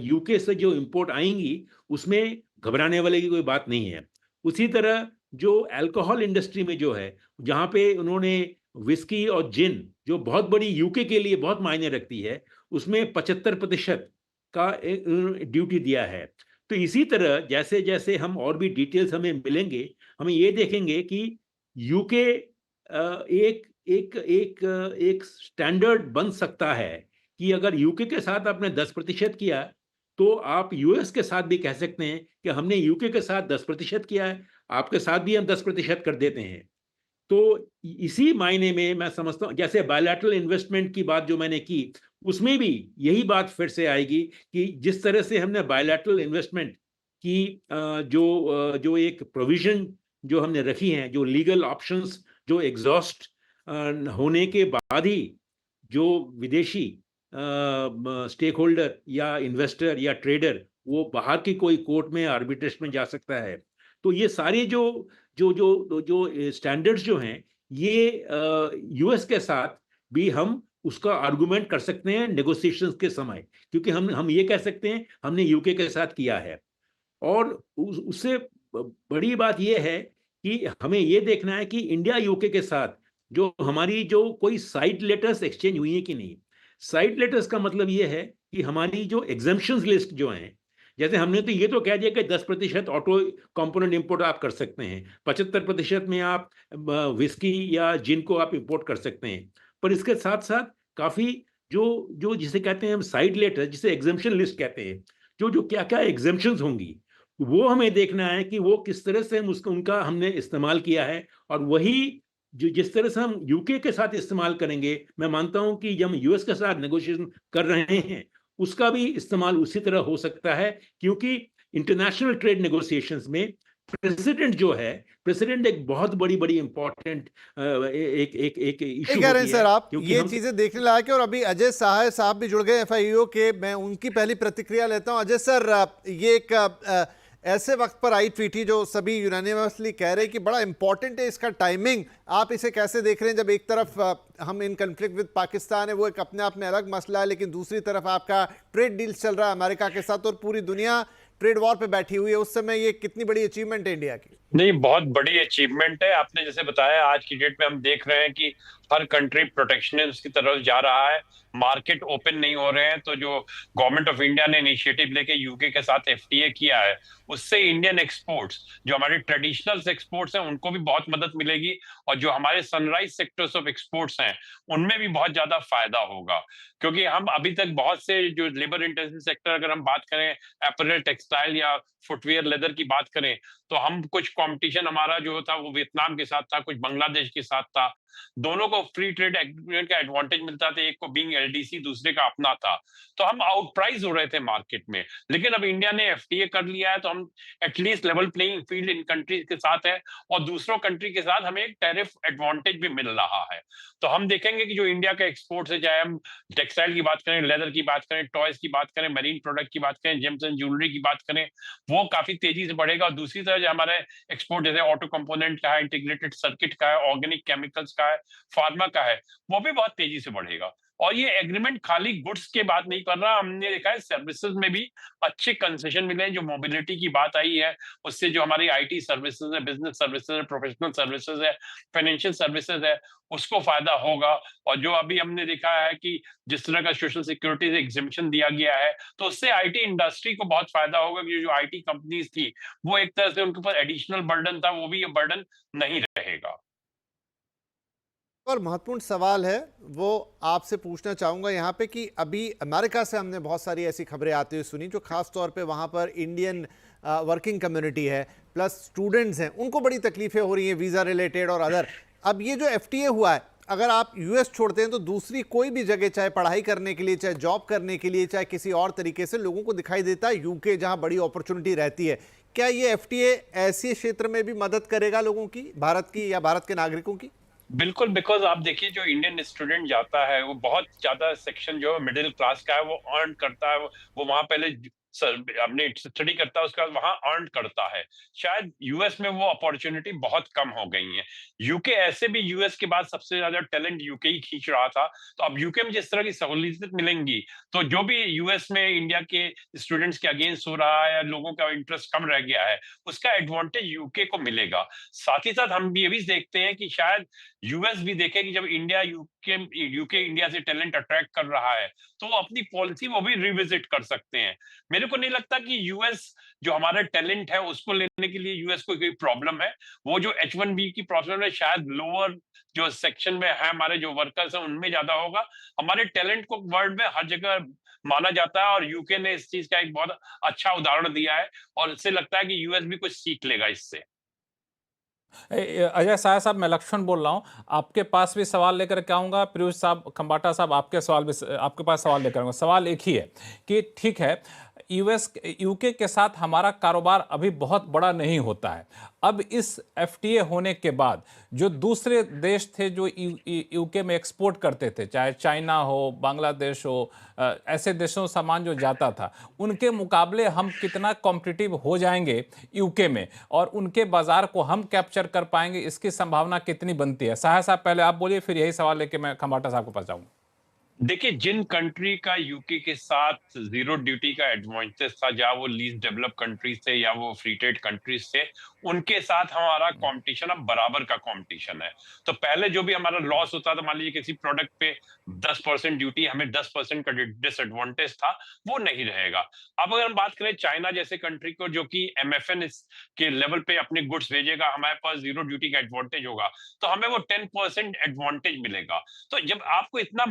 यूके से जो इंपोर्ट आएंगी उसमें घबराने वाले की कोई बात नहीं है। उसी तरह जो अल्कोहल इंडस्ट्री में जो है, जहाँ पे उन्होंने विस्की और जिन जो बहुत बड़ी यूके के लिए बहुत मायने रखती है, उसमें 75% का ड्यूटी दिया है। तो इसी तरह जैसे जैसे हम और भी डिटेल्स हमें मिलेंगे, हमें ये देखेंगे कि यूके एक एक एक एक स्टैंडर्ड बन सकता है कि अगर यूके के साथ आपने 10% किया तो आप यूएस के साथ भी कह सकते हैं कि हमने यूके के साथ 10% किया है, आपके साथ भी हम 10% कर देते हैं। तो इसी मायने में मैं समझता हूँ, जैसे बायलैटरल इन्वेस्टमेंट की बात जो मैंने की, उसमें भी यही बात फिर से आएगी कि जिस तरह से हमने बायलैटरल इन्वेस्टमेंट की जो एक प्रोविजन जो हमने रखी है, जो लीगल ऑप्शंस जो एग्जॉस्ट होने के बाद ही जो विदेशी स्टेक होल्डर या इन्वेस्टर या ट्रेडर वो बाहर की कोई कोर्ट में आर्बिट्रेज में जा सकता है। तो ये सारे जो जो जो जो स्टैंडर्ड्स जो हैं, ये यूएस के साथ भी हम उसका आर्गुमेंट कर सकते हैं नेगोशिएशंस के समय, क्योंकि हम ये कह सकते हैं हमने यूके के साथ किया है। और उससे बड़ी बात ये है कि हमें ये देखना है कि इंडिया यूके के साथ जो हमारी जो कोई साइड लेटर्स एक्सचेंज हुई है कि नहीं। साइड लेटर्स का मतलब ये है कि हमारी जो एग्जम्पशंस लिस्ट जो हैं, जैसे हमने तो ये तो कह दिया कि 10% ऑटो कंपोनेंट इंपोर्ट आप कर सकते हैं, 75% में आप विस्की या जिन को आप इंपोर्ट कर सकते हैं, पर इसके साथ साथ काफ़ी जो जो जिसे कहते हैं हम साइड लेटर, जिसे एग्जम्पशन लिस्ट कहते हैं, जो जो क्या क्या एग्जम्पशंस होंगी, वो हमें देखना है कि वो किस तरह से हम उनका हमने इस्तेमाल किया है। और वही जो जिस तरह से हम यूके के साथ इस्तेमाल करेंगे, मैं मानता हूं कि जब हम यूएस के साथ नेगोशिएशन कर रहे हैं उसका भी इस्तेमाल उसी तरह हो सकता है, क्योंकि इंटरनेशनल ट्रेड नेगोशिएशंस में प्रेसिडेंट एक बहुत बड़ी इंपॉर्टेंट एक इशू कह रहे हैं सर आप, ये हम चीजें देखने लायक है। और अभी अजय साहा साहब भी जुड़ गए एफआईओ के, मैं उनकी पहली प्रतिक्रिया लेता हूं। अजय सर, ये एक ऐसे वक्त पर आई ट्वीटी जो सभी यूनानिमसली कह रहे हैं कि बड़ा इंपॉर्टेंट है, इसका टाइमिंग आप इसे कैसे देख रहे हैं? जब एक तरफ हम इन कन्फ्लिक्ट विद पाकिस्तान है, वो एक अपने आप में अलग मसला है, लेकिन दूसरी तरफ आपका ट्रेड डील चल रहा है अमेरिका के साथ और पूरी दुनिया ट्रेड वॉर पे बैठी हुई है। उस समय ये कितनी बड़ी अचीवमेंट है इंडिया की? नहीं, बहुत बड़ी अचीवमेंट है। आपने जैसे बताया, आज की डेट में हम देख रहे हैं कि हर कंट्री प्रोटेक्शनिज्म की तरफ जा रहा है। मार्केट ओपन नहीं हो रहे हैं, तो जो गवर्नमेंट ऑफ इंडिया ने इनिशिएटिव लेके यूके के साथ एफटीए किया है, उससे इंडियन एक्सपोर्ट्स, जो हमारे ट्रेडिशनल एक्सपोर्ट्स हैं, उनको भी बहुत मदद मिलेगी, और जो हमारे सनराइज सेक्टर्स ऑफ एक्सपोर्ट्स हैं उनमें भी बहुत ज्यादा फायदा होगा। क्योंकि हम अभी तक बहुत से जो लेबर इंटेंसिव सेक्टर, अगर हम बात करें अपैरल, टेक्सटाइल या फुटवेयर, लेदर की बात करें, तो हम कुछ कंपटीशन हमारा जो था वो वियतनाम के साथ था, कुछ बांग्लादेश के साथ था। दोनों को फ्री ट्रेड एग्रीमेंट का एडवांटेज मिलता था, एक को बीइंग एलडीसी, दूसरे का अपना था, तो हम आउट प्राइस हो रहे थे मार्केट में। लेकिन अब इंडिया ने एफटीए कर लिया है, तो हम एटलीस्ट लेवल प्लेइंग फील्ड इन कंट्रीज के साथ है, और दूसरों कंट्री के साथ हमें एक टैरिफ एडवांटेज भी मिल रहा है। तो हम देखेंगे कि जो इंडिया का एक्सपोर्ट है, चाहे हम टेक्सटाइल की बात करें, लेदर की बात करें, टॉयज की बात करें, मरीन प्रोडक्ट की बात करें, जेम्स एंड ज्वेलरी की बात करें, वो काफी तेजी से बढ़ेगा। और दूसरी तरफ जो हमारे एक्सपोर्ट जैसे ऑटो कंपोनेंट का है, इंटीग्रेटेड सर्किट का है, ऑर्गेनिक केमिकल्स का है, फार्मा का है, वो भी बहुत तेजी से बढ़ेगा। और ये एग्रीमेंट खाली गुड्स के बात नहीं कर रहा, हमने देखा है सर्विसेज में भी अच्छे कंसेशन मिले हैं। जो मोबिलिटी की बात आई है, उससे जो हमारी आईटी सर्विसेज है, बिजनेस सर्विसेज है, प्रोफेशनल सर्विसेज है, फाइनेंशियल सर्विसेज है, उसको फायदा होगा। और जो अभी हमने देखा है कि जिस तरह का सोशल सिक्योरिटी से एग्जेम्पशन दिया गया है, तो उससे आईटी इंडस्ट्री को बहुत फायदा होगा, कि जो आईटी कंपनीज थी वो एक तरह से उनके ऊपर एडिशनल बर्डन था, वो भी ये बर्डन नहीं रहेगा। और महत्वपूर्ण सवाल है वो आपसे पूछना चाहूँगा यहाँ पे कि अभी अमेरिका से हमने बहुत सारी ऐसी खबरें आती हुई सुनी, जो खास तौर पे वहाँ पर इंडियन वर्किंग कम्युनिटी है प्लस स्टूडेंट्स हैं, उनको बड़ी तकलीफें हो रही हैं वीज़ा रिलेटेड और अदर। अब ये जो एफटीए हुआ है, अगर आप यूएस छोड़ते हैं तो दूसरी कोई भी जगह, चाहे पढ़ाई करने के लिए, चाहे जॉब करने के लिए, चाहे किसी और तरीके से, लोगों को दिखाई देता है यूके जहाँ बड़ी अपॉर्चुनिटी रहती है। क्या ये एफटीए ऐसे क्षेत्र में भी मदद करेगा लोगों की, भारत की या भारत के नागरिकों की? बिल्कुल, बिकॉज आप देखिए जो इंडियन स्टूडेंट जाता है, वो बहुत ज्यादा सेक्शन जो मिडिल क्लास का है वो अर्न करता है, वो वहां पहले अपने स्टडी करता है, उसके बाद वहां अर्न करता है। शायद यूएस में वो अपॉर्चुनिटी बहुत कम हो गई है। यूके ऐसे भी यूएस के बाद सबसे ज्यादा टैलेंट यूके ही खींच रहा था, तो अब यूके में जिस तरह की सहूलियत मिलेंगी, तो जो भी यूएस में इंडिया के स्टूडेंट्स के अगेंस्ट हो रहा है या लोगों का इंटरेस्ट कम रह गया है, उसका एडवांटेज यूके को मिलेगा। साथ ही साथ हम ये भी देखते हैं कि शायद यूएस भी देखे कि जब यूके इंडिया से टैलेंट अट्रैक्ट कर रहा है, तो वो अपनी पॉलिसी वो भी रिविजिट कर सकते हैं। मेरे को नहीं लगता कि यूएस जो हमारा टैलेंट है उसको लेने के लिए यूएस को कोई प्रॉब्लम है। वो जो H1B की प्रॉब्लम है, शायद लोअर जो सेक्शन में है हमारे जो वर्कर्स हैं उनमें ज्यादा होगा। हमारे टैलेंट को वर्ल्ड में हर जगह माना जाता है, और यूके ने इस चीज का एक बहुत अच्छा उदाहरण दिया है, और इससे लगता है कि यूएस भी कुछ सीख लेगा इससे। अजय साया साहब, मैं लक्ष्मण बोल रहा हूँ, आपके पास भी सवाल लेकर के आऊँगा। पीयूष साहब, खंबाटा साहब, आपके पास सवाल लेकर आऊँगा। सवाल एक ही है कि ठीक है, यूके के साथ हमारा कारोबार अभी बहुत बड़ा नहीं होता है। अब इस एफटीए होने के बाद जो दूसरे देश थे जो यूके में एक्सपोर्ट करते थे, चाहे चाइना हो, बांग्लादेश हो, ऐसे देशों सामान जो जाता था, उनके मुकाबले हम कितना कॉम्पिटिटिव हो जाएंगे यूके में, और उनके बाजार को हम कैप्चर कर पाएंगे, इसकी संभावना कितनी बनती है? साहा साहब पहले आप बोलिए, फिर यही सवाल लेके मैं खंबाटा साहब को पास जाऊंगा। देखिए, जिन कंट्री का यूके के साथ जीरो ड्यूटी का एडवांटेज था, जहां वो लीस्ट डेवलप कंट्रीज थे या वो फ्री ट्रेड कंट्रीज थे, उनके साथ हमारा कंपटीशन अब बराबर का कंपटीशन है। तो पहले जो भी हमारा लॉस होता था, मान लीजिए किसी प्रोडक्ट पे 10% ड्यूटी, हमें 10% का डिसएडवांटेज था, वो नहीं रहेगा। अब अगर हम बात करें चाइना जैसे कंट्री को, जो कि MFN के लेवल पे अपने गुड्स भेजेगा, हमारे पास जीरो ड्यूटी का एडवांटेज होगा, तो हमें वो 10% एडवांटेज मिलेगा। तो जब आपको इतना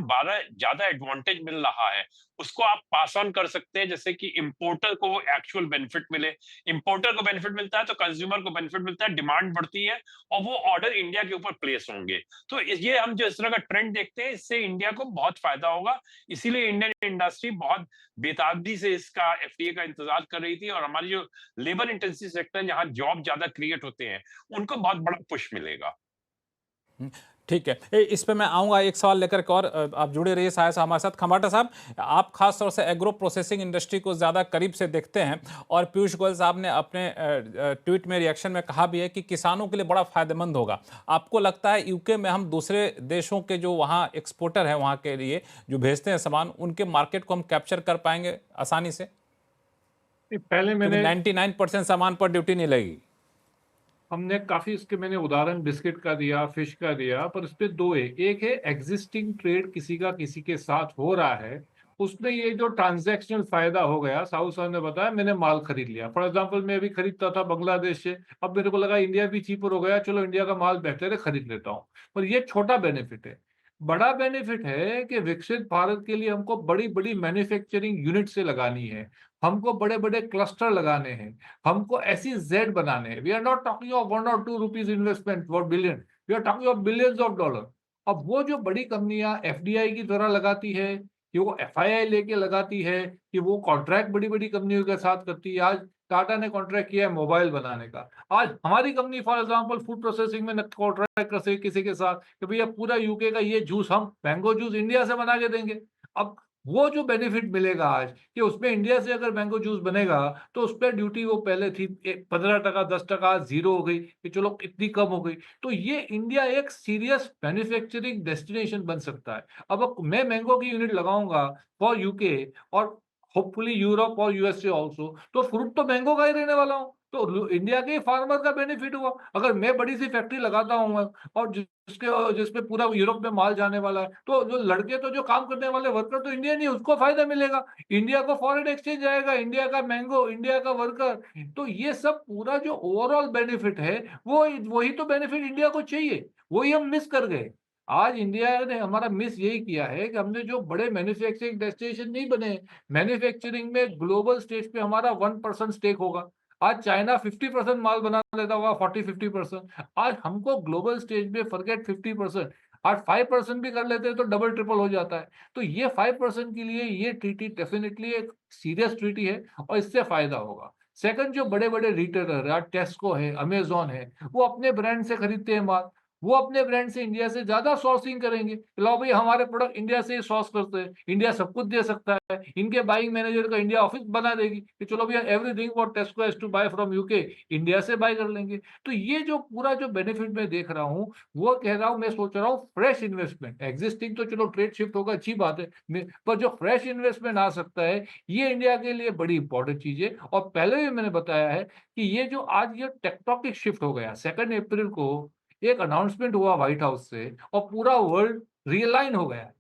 ज्यादा एडवांटेज मिल रहा है, उसको आप पास ऑन कर सकते हैं, जैसे कि इंपोर्टर को वो एक्चुअल बेनिफिट मिले। इंपोर्टर को बेनिफिट मिलता है तो कंज्यूमर को बेनिफिट मिलता है, डिमांड बढ़ती है, और वो ऑर्डर इंडिया के ऊपर प्लेस होंगे। तो ये हम जो इस तरह का ट्रेंड देखते हैं, इससे इंडिया को बहुत फायदा होगा। इसीलिए इंडियन इंडस्ट्री बहुत बेताबी से इसका एफटीए का इंतजार कर रही थी, और हमारी जो लेबर इंटेंसिव सेक्टर जहां जॉब ज्यादा क्रिएट होते हैं, उनको बहुत बड़ा पुश मिलेगा। ठीक है, इस पे मैं आऊँगा एक सवाल लेकर के, और आप जुड़े रहिए साया साहब हमारे साथ। खंबाटा साहब, आप खास तौर से एग्रो प्रोसेसिंग इंडस्ट्री को ज़्यादा करीब से देखते हैं, और पीयूष गोयल साहब ने अपने ट्वीट में रिएक्शन में कहा भी है कि किसानों के लिए बड़ा फायदेमंद होगा। आपको लगता है यूके में हम दूसरे देशों के जो वहाँ एक्सपोर्टर हैं, वहाँ के लिए जो भेजते हैं सामान, उनके मार्केट को हम कैप्चर कर पाएंगे आसानी से? पहले मैंने 99% सामान पर ड्यूटी नहीं लगेगी। हमने काफी इसके मैंने उदाहरण बिस्किट का दिया, फिश का दिया, पर इस पे दो है। एक है एग्जिस्टिंग ट्रेड किसी का किसी के साथ हो रहा है, उसमें ये जो ट्रांजैक्शनल फायदा हो गया, साहू साहब ने बताया मैंने माल खरीद लिया। फॉर एग्जांपल मैं अभी खरीदता था बांग्लादेश से, अब मेरे को लगा इंडिया भी चीपर हो गया, चलो इंडिया का माल बेहतर है खरीद लेता हूँ। पर ये छोटा बेनिफिट है। बड़ा बेनिफिट है कि विकसित भारत के लिए हमको बड़ी बड़ी मैन्युफैक्चरिंग यूनिट से लगानी है, हमको बड़े बड़े क्लस्टर लगाने हैं, हमको ऐसी जेड बनाने हैं। We are not talking of 1 or 2 rupees investment for billion, we are talking of billions of dollar. अब वो जो बड़ी कंपनियां एफडीआई की तरह लगाती है, कि वो एफआईआई लेके लगाती है, कि वो कॉन्ट्रैक्ट बड़ी बड़ी कंपनियों के साथ करती है। आज टाटा ने कॉन्ट्रैक्ट किया है मोबाइल बनाने का, आज हमारी company for example food processing में कॉन्ट्रैक्ट कर किसी के साथ कि भैया पूरा यूके का ये जूस हम मैंगो जूस इंडिया से बना के देंगे। अब वो जो बेनिफिट मिलेगा आज कि उसमें इंडिया से अगर मैंगो जूस बनेगा तो उस पर ड्यूटी वो पहले थी 15%, 10% जीरो हो गई, कि चलो इतनी कम हो गई। तो ये इंडिया एक सीरियस मैन्युफैक्चरिंग डेस्टिनेशन बन सकता है। अब मैं मैंगो की यूनिट लगाऊंगा फॉर यूके और होपफुली यूरोप और यूएसए ऑल्सो, तो फ्रूट तो मैंगो का ही रहने वाला हूँ, तो इंडिया के फार्मर का बेनिफिट हुआ। अगर मैं बड़ी सी फैक्ट्री लगाता हूँ और जिसपे पूरा यूरोप में माल जाने वाला है, तो जो लड़के तो जो काम करने वाले वर्कर तो इंडियन ही, उसको फायदा मिलेगा, इंडिया को फॉरेन एक्सचेंज आएगा, इंडिया का मैंगो, इंडिया का वर्कर। तो ये सब पूरा जो ओवरऑल बेनिफिट है, वो वही तो बेनिफिट इंडिया को चाहिए, वही हम मिस कर गए। आज इंडिया ने हमारा मिस यही किया है कि हमने जो बड़े मैन्युफैक्चरिंग डेस्टिनेशन नहीं बने। मैन्युफैक्चरिंग में ग्लोबल स्टेज पे हमारा 1% स्टेक होगा। आज चाइना 50% माल बना लेता होगा, 40-50%। आज हमको ग्लोबल स्टेज पे फॉरगेट 50%, आज 5% भी कर लेते हैं तो डबल ट्रिपल हो जाता है। तो ये 5% के लिए ये ट्रीटी डेफिनेटली एक सीरियस ट्रीटी है और इससे फायदा होगा। सेकंड, जो बड़े बड़े रिटेलर है, टेस्को है, अमेजोन है, वो अपने ब्रांड से खरीदते हैं माल, वो अपने ब्रांड से इंडिया से ज्यादा सोर्सिंग करेंगे। लो भाई हमारे प्रोडक्ट इंडिया से ही सोर्स करते हैं, इंडिया सब कुछ दे सकता है। इनके बाइंग मैनेजर का इंडिया ऑफिस बना देगी कि चलो भैया everything what Tesco has to buy from UK India से बाय कर लेंगे। तो ये जो पूरा जो बेनिफिट मैं देख रहा हूँ, वो कह रहा हूँ, मैं सोच रहा हूँ फ्रेश इन्वेस्टमेंट। एग्जिस्टिंग तो चलो ट्रेड शिफ्ट होगा, अच्छी बात है, पर जो फ्रेश इन्वेस्टमेंट आ सकता है, ये इंडिया के लिए बड़ी इंपॉर्टेंट चीज है। और पहले भी मैंने बताया है कि ये जो आज ये टेक्टोनिक शिफ्ट हो गया, 2 अप्रैल को एक अनाउंसमेंट हुआ व्हाइट हाउस से और पूरा वर्ल्ड रियलाइन हो गया है।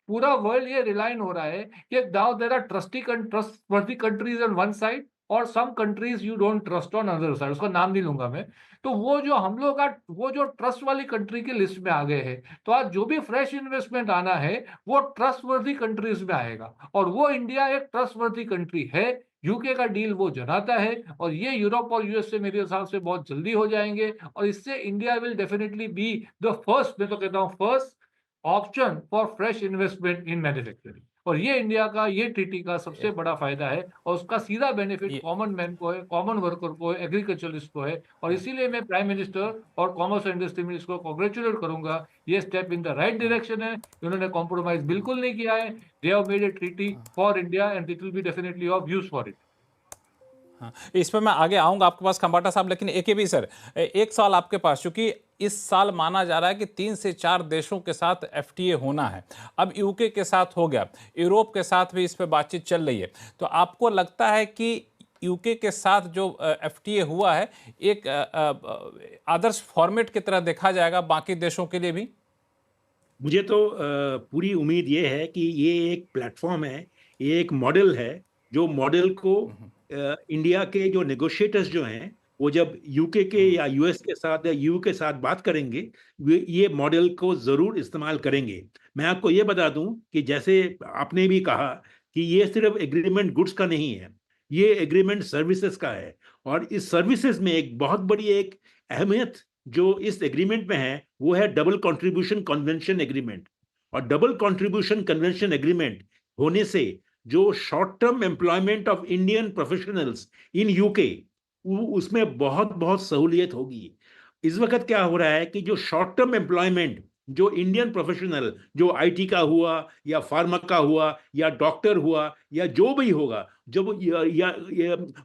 पूरा वर्ल्ड ये रिलाइन हो रहा है कि now there are trustworthy countries on one side और some countries you don't trust on other side. उसका नाम नहीं लूंगा मैं। तो वो जो हम लोग का वो जो ट्रस्ट वाली कंट्री की लिस्ट में आ गए हैं, तो आज जो भी फ्रेश इन्वेस्टमेंट आना है वो ट्रस्टवर्दी कंट्रीज में आएगा, और वो इंडिया एक ट्रस्टवर्दी कंट्री है। यूके का डील वो जनाता है और ये यूरोप और यूएस से मेरे हिसाब से बहुत जल्दी हो जाएंगे, और इससे India will definitely be the first, मैं तो कहता हूँ first option for fresh investment in manufacturing. और ये इंडिया का ये ट्रीटी का सबसे बड़ा फायदा है, और उसका सीधा बेनिफिट ये कॉमन मैन को है, कॉमन वर्कर को है, एग्रीकल्चरिस्ट को है। और इसीलिए मैं प्राइम मिनिस्टर और कॉमर्स एंड इंडस्ट्री मिनिस्टर को कॉन्ग्रेचुलेट करूंगा। ये step in the right direction है, इन्होंने कॉम्प्रोमाइज बिल्कुल नहीं किया है। They have made a treaty for India and it will be definitely of use for it. हाँ, इस पर मैं आगे आऊंगा आपके पास खंबाटा साहब, लेकिन एक भी सर, एक सवाल आपके पास, क्योंकि इस साल माना जा रहा है कि 3 से 4 देशों के साथ एफटीए होना है। अब यूके के साथ हो गया, यूरोप के साथ भी इस पर बातचीत चल रही है। तो आपको लगता है कि यूके के साथ जो एफटीए हुआ है एक आदर्श फॉर्मेट की तरह देखा जाएगा बाकी देशों के लिए भी? मुझे तो पूरी उम्मीद ये है कि ये एक प्लेटफॉर्म है, ये एक मॉडल है, जो मॉडल को इंडिया के जो नेगोशिएटर्स जो हैं, वो जब यूके के या यूएस के साथ या यूके के साथ बात करेंगे, ये मॉडल को जरूर इस्तेमाल करेंगे। मैं आपको ये बता दूं कि जैसे आपने भी कहा कि ये सिर्फ एग्रीमेंट गुड्स का नहीं है, ये एग्रीमेंट सर्विसेज का है। और इस सर्विसेज में एक बहुत बड़ी एक अहमियत जो इस एग्रीमेंट में है, वो है डबल कंट्रीब्यूशन कन्वेंशन एग्रीमेंट। और डबल कंट्रीब्यूशन कन्वेंशन एग्रीमेंट होने से जो short term employment of Indian professionals in UK, उसमें बहुत बहुत सहूलियत होगी। इस वक्त क्या हो रहा है कि जो शॉर्ट टर्म एम्प्लॉयमेंट जो इंडियन प्रोफेशनल, जो आईटी का हुआ या फार्मा का हुआ या डॉक्टर हुआ या जो भी होगा, जब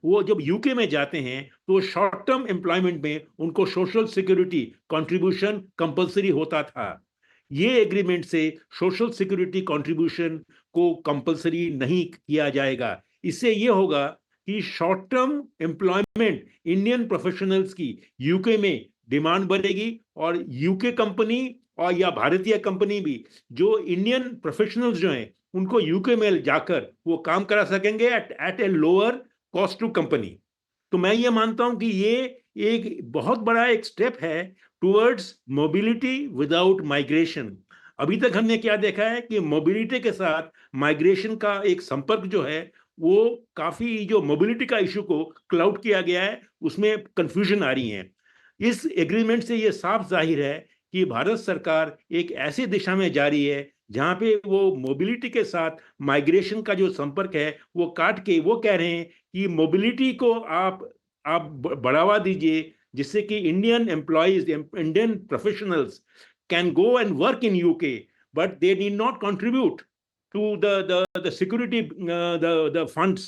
वो जब यूके में जाते हैं तो शॉर्ट टर्म एम्प्लॉयमेंट में उनको सोशल सिक्योरिटी कंट्रीब्यूशन कंपलसरी होता था। ये एग्रीमेंट से सोशल सिक्योरिटी कंट्रीब्यूशन को कंपलसरी नहीं किया जाएगा। इससे ये होगा कि short term employment Indian professionals की यूके में डिमांड बढ़ेगी और यूके कंपनी और या भारतीय कंपनी भी जो इंडियन प्रोफेशनल्स जो हैं उनको यूके में जाकर वो काम करा सकेंगे at a lower cost to company. तो मैं ये मानता हूं कि ये एक बहुत बड़ा एक स्टेप है टुवर्ड्स मोबिलिटी विदाउट माइग्रेशन। अभी तक हमने क्या देखा है कि मोबिलिटी के साथ माइग्रेशन का एक संपर्क जो है वो काफी, जो मोबिलिटी का इशू को क्लाउड किया गया है उसमें कंफ्यूजन आ रही है। इस एग्रीमेंट से ये साफ जाहिर है कि भारत सरकार एक ऐसी दिशा में जा रही है जहां पे वो मोबिलिटी के साथ माइग्रेशन का जो संपर्क है वो काट के वो कह रहे हैं कि मोबिलिटी को आप बढ़ावा दीजिए जिससे कि Indian employees, Indian professionals can go and work in UK but they need not contribute to the security the funds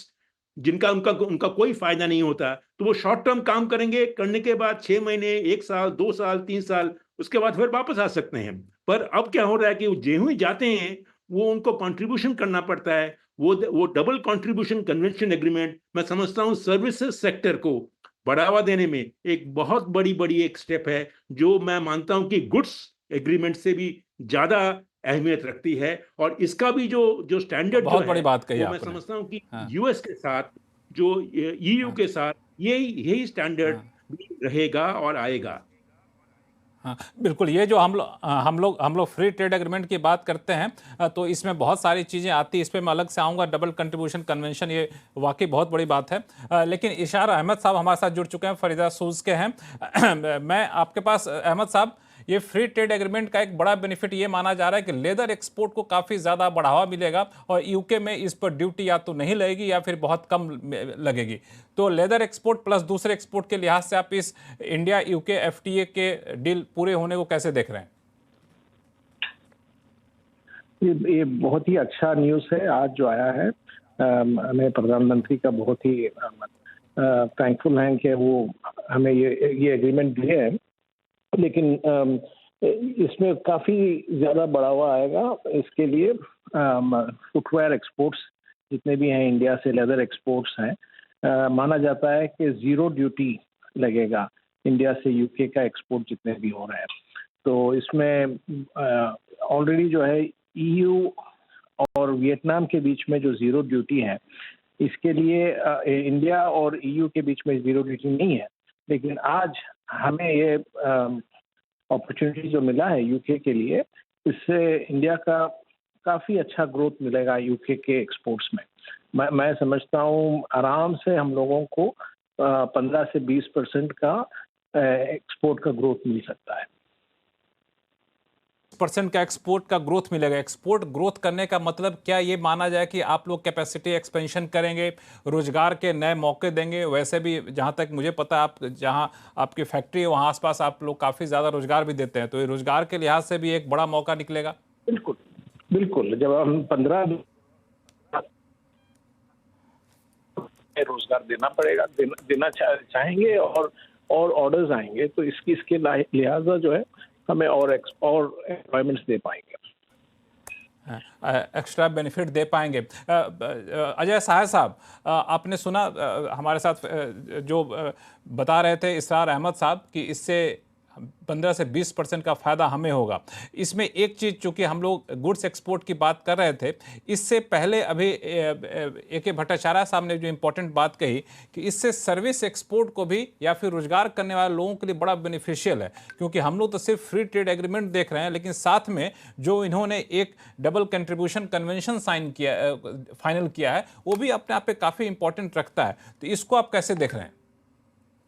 जिनका उनका कोई फायदा नहीं होता। तो वो शॉर्ट टर्म काम करेंगे, करने के बाद 6 महीने, 1 साल, 2 साल, 3 साल, उसके बाद फिर वापस आ सकते हैं। पर अब क्या हो रहा है कि वो जेहू ही जाते हैं वो उनको कंट्रीब्यूशन करना पड़ता है। वो डबल कंट्रीब्यूशन कन्वेंशन एग्रीमेंट मैं समझता हूँ सर्विसेज सेक्टर को बढ़ावा देने में एक बहुत बड़ी एक स्टेप है, जो मैं मानता हूँ कि गुड्स एग्रीमेंट से भी ज्यादा अहमियत रखती है। और इसका भी जो स्टैंडर्ड बहुत बड़ी बात कही वो मैं आपने। समझता हूँ कि हाँ। यूएस के साथ, जो ईयू हाँ। के साथ यही स्टैंडर्ड हाँ। भी रहेगा और आएगा। हाँ, बिल्कुल। ये जो हम लोग फ्री ट्रेड एग्रीमेंट की बात करते हैं तो इसमें बहुत सारी चीज़ें आती हैं। इस पे मैं अलग से आऊँगा। डबल कंट्रीब्यूशन कन्वेंशन, ये वाकई बहुत बड़ी बात है। लेकिन इशार अहमद साहब हमारे साथ जुड़ चुके हैं, फरीदा शूज़ के हैं। मैं आपके पास अहमद साहब, ये फ्री ट्रेड एग्रीमेंट का एक बड़ा बेनिफिट ये माना जा रहा है कि लेदर एक्सपोर्ट को काफ़ी ज़्यादा बढ़ावा मिलेगा और यूके में इस पर ड्यूटी या तो नहीं लगेगी या फिर बहुत कम लगेगी। तो लेदर एक्सपोर्ट प्लस दूसरे एक्सपोर्ट के लिहाज से आप इस इंडिया यूके एफटीए के डील पूरे होने को कैसे देख रहे हैं? ये बहुत ही अच्छा न्यूज़ है आज जो आया है। हमें प्रधानमंत्री का बहुत ही थैंकफुल हैं कि वो हमें ये एग्रीमेंट दिए हैं। लेकिन इसमें काफ़ी ज़्यादा बढ़ावा आएगा इसके लिए। फुटवेयर एक्सपोर्ट्स जितने भी हैं इंडिया से, लेदर एक्सपोर्ट्स हैं, माना जाता है कि ज़ीरो ड्यूटी लगेगा इंडिया से यूके का एक्सपोर्ट जितने भी हो रहे हैं। तो इसमें ऑलरेडी जो है ईयू और वियतनाम के बीच में जो ज़ीरो ड्यूटी है, इसके लिए इंडिया और ईयू के बीच में ज़ीरो ड्यूटी नहीं है। लेकिन आज हमें ये अपॉर्चुनिटी जो मिला है यूके के लिए, इससे इंडिया का काफ़ी अच्छा ग्रोथ मिलेगा यूके के एक्सपोर्ट्स में। मैं समझता हूँ आराम से हम लोगों को 15 से 20% का एक्सपोर्ट का ग्रोथ मिल सकता है। % का एक्सपोर्ट का ग्रोथ मिलेगा। एक्सपोर्ट ग्रोथ करने का मतलब क्या ये माना जाए कि आप लोग कैपेसिटी एक्सपेंशन करेंगे, रोजगार के नए मौके देंगे? वैसे भी जहां तक मुझे पता है, आप जहां आपकी फैक्ट्री है वहां आसपास आप लोग काफ़ी ज़्यादा रोजगार भी देते हैं, तो ये रोजगार के लिहाज से भी एक बड़ा मौका निकलेगा। बिल्कुल बिल्कुल। जब हम 15 रोजगार देना पड़ेगा, देना चाहेंगे और ऑर्डर्स आएंगे, तो इसके लिहाजा जो है हमें और एम्प्लॉयमेंट्स दे पाएंगे, एक्स्ट्रा बेनिफिट दे पाएंगे। अजय सहाय साहब, आपने सुना हमारे साथ जो बता रहे थे इसरार अहमद साहब कि इससे 15 से 20% का फ़ायदा हमें होगा। इसमें एक चीज़, चूँकि हम लोग गुड्स एक्सपोर्ट की बात कर रहे थे, इससे पहले अभी AK भट्टाचार्य साहब ने जो इम्पोर्टेंट बात कही कि इससे सर्विस एक्सपोर्ट को भी या फिर रोजगार करने वाले लोगों के लिए बड़ा बेनिफिशियल है। क्योंकि हम लोग तो सिर्फ फ्री ट्रेड एग्रीमेंट देख रहे हैं, लेकिन साथ में जो इन्होंने एक डबल कंट्रीब्यूशन कन्वेंशन फाइनल किया है, वो भी अपने आप पे काफ़ी इंपॉर्टेंट रखता है। तो इसको आप कैसे देख रहे हैं?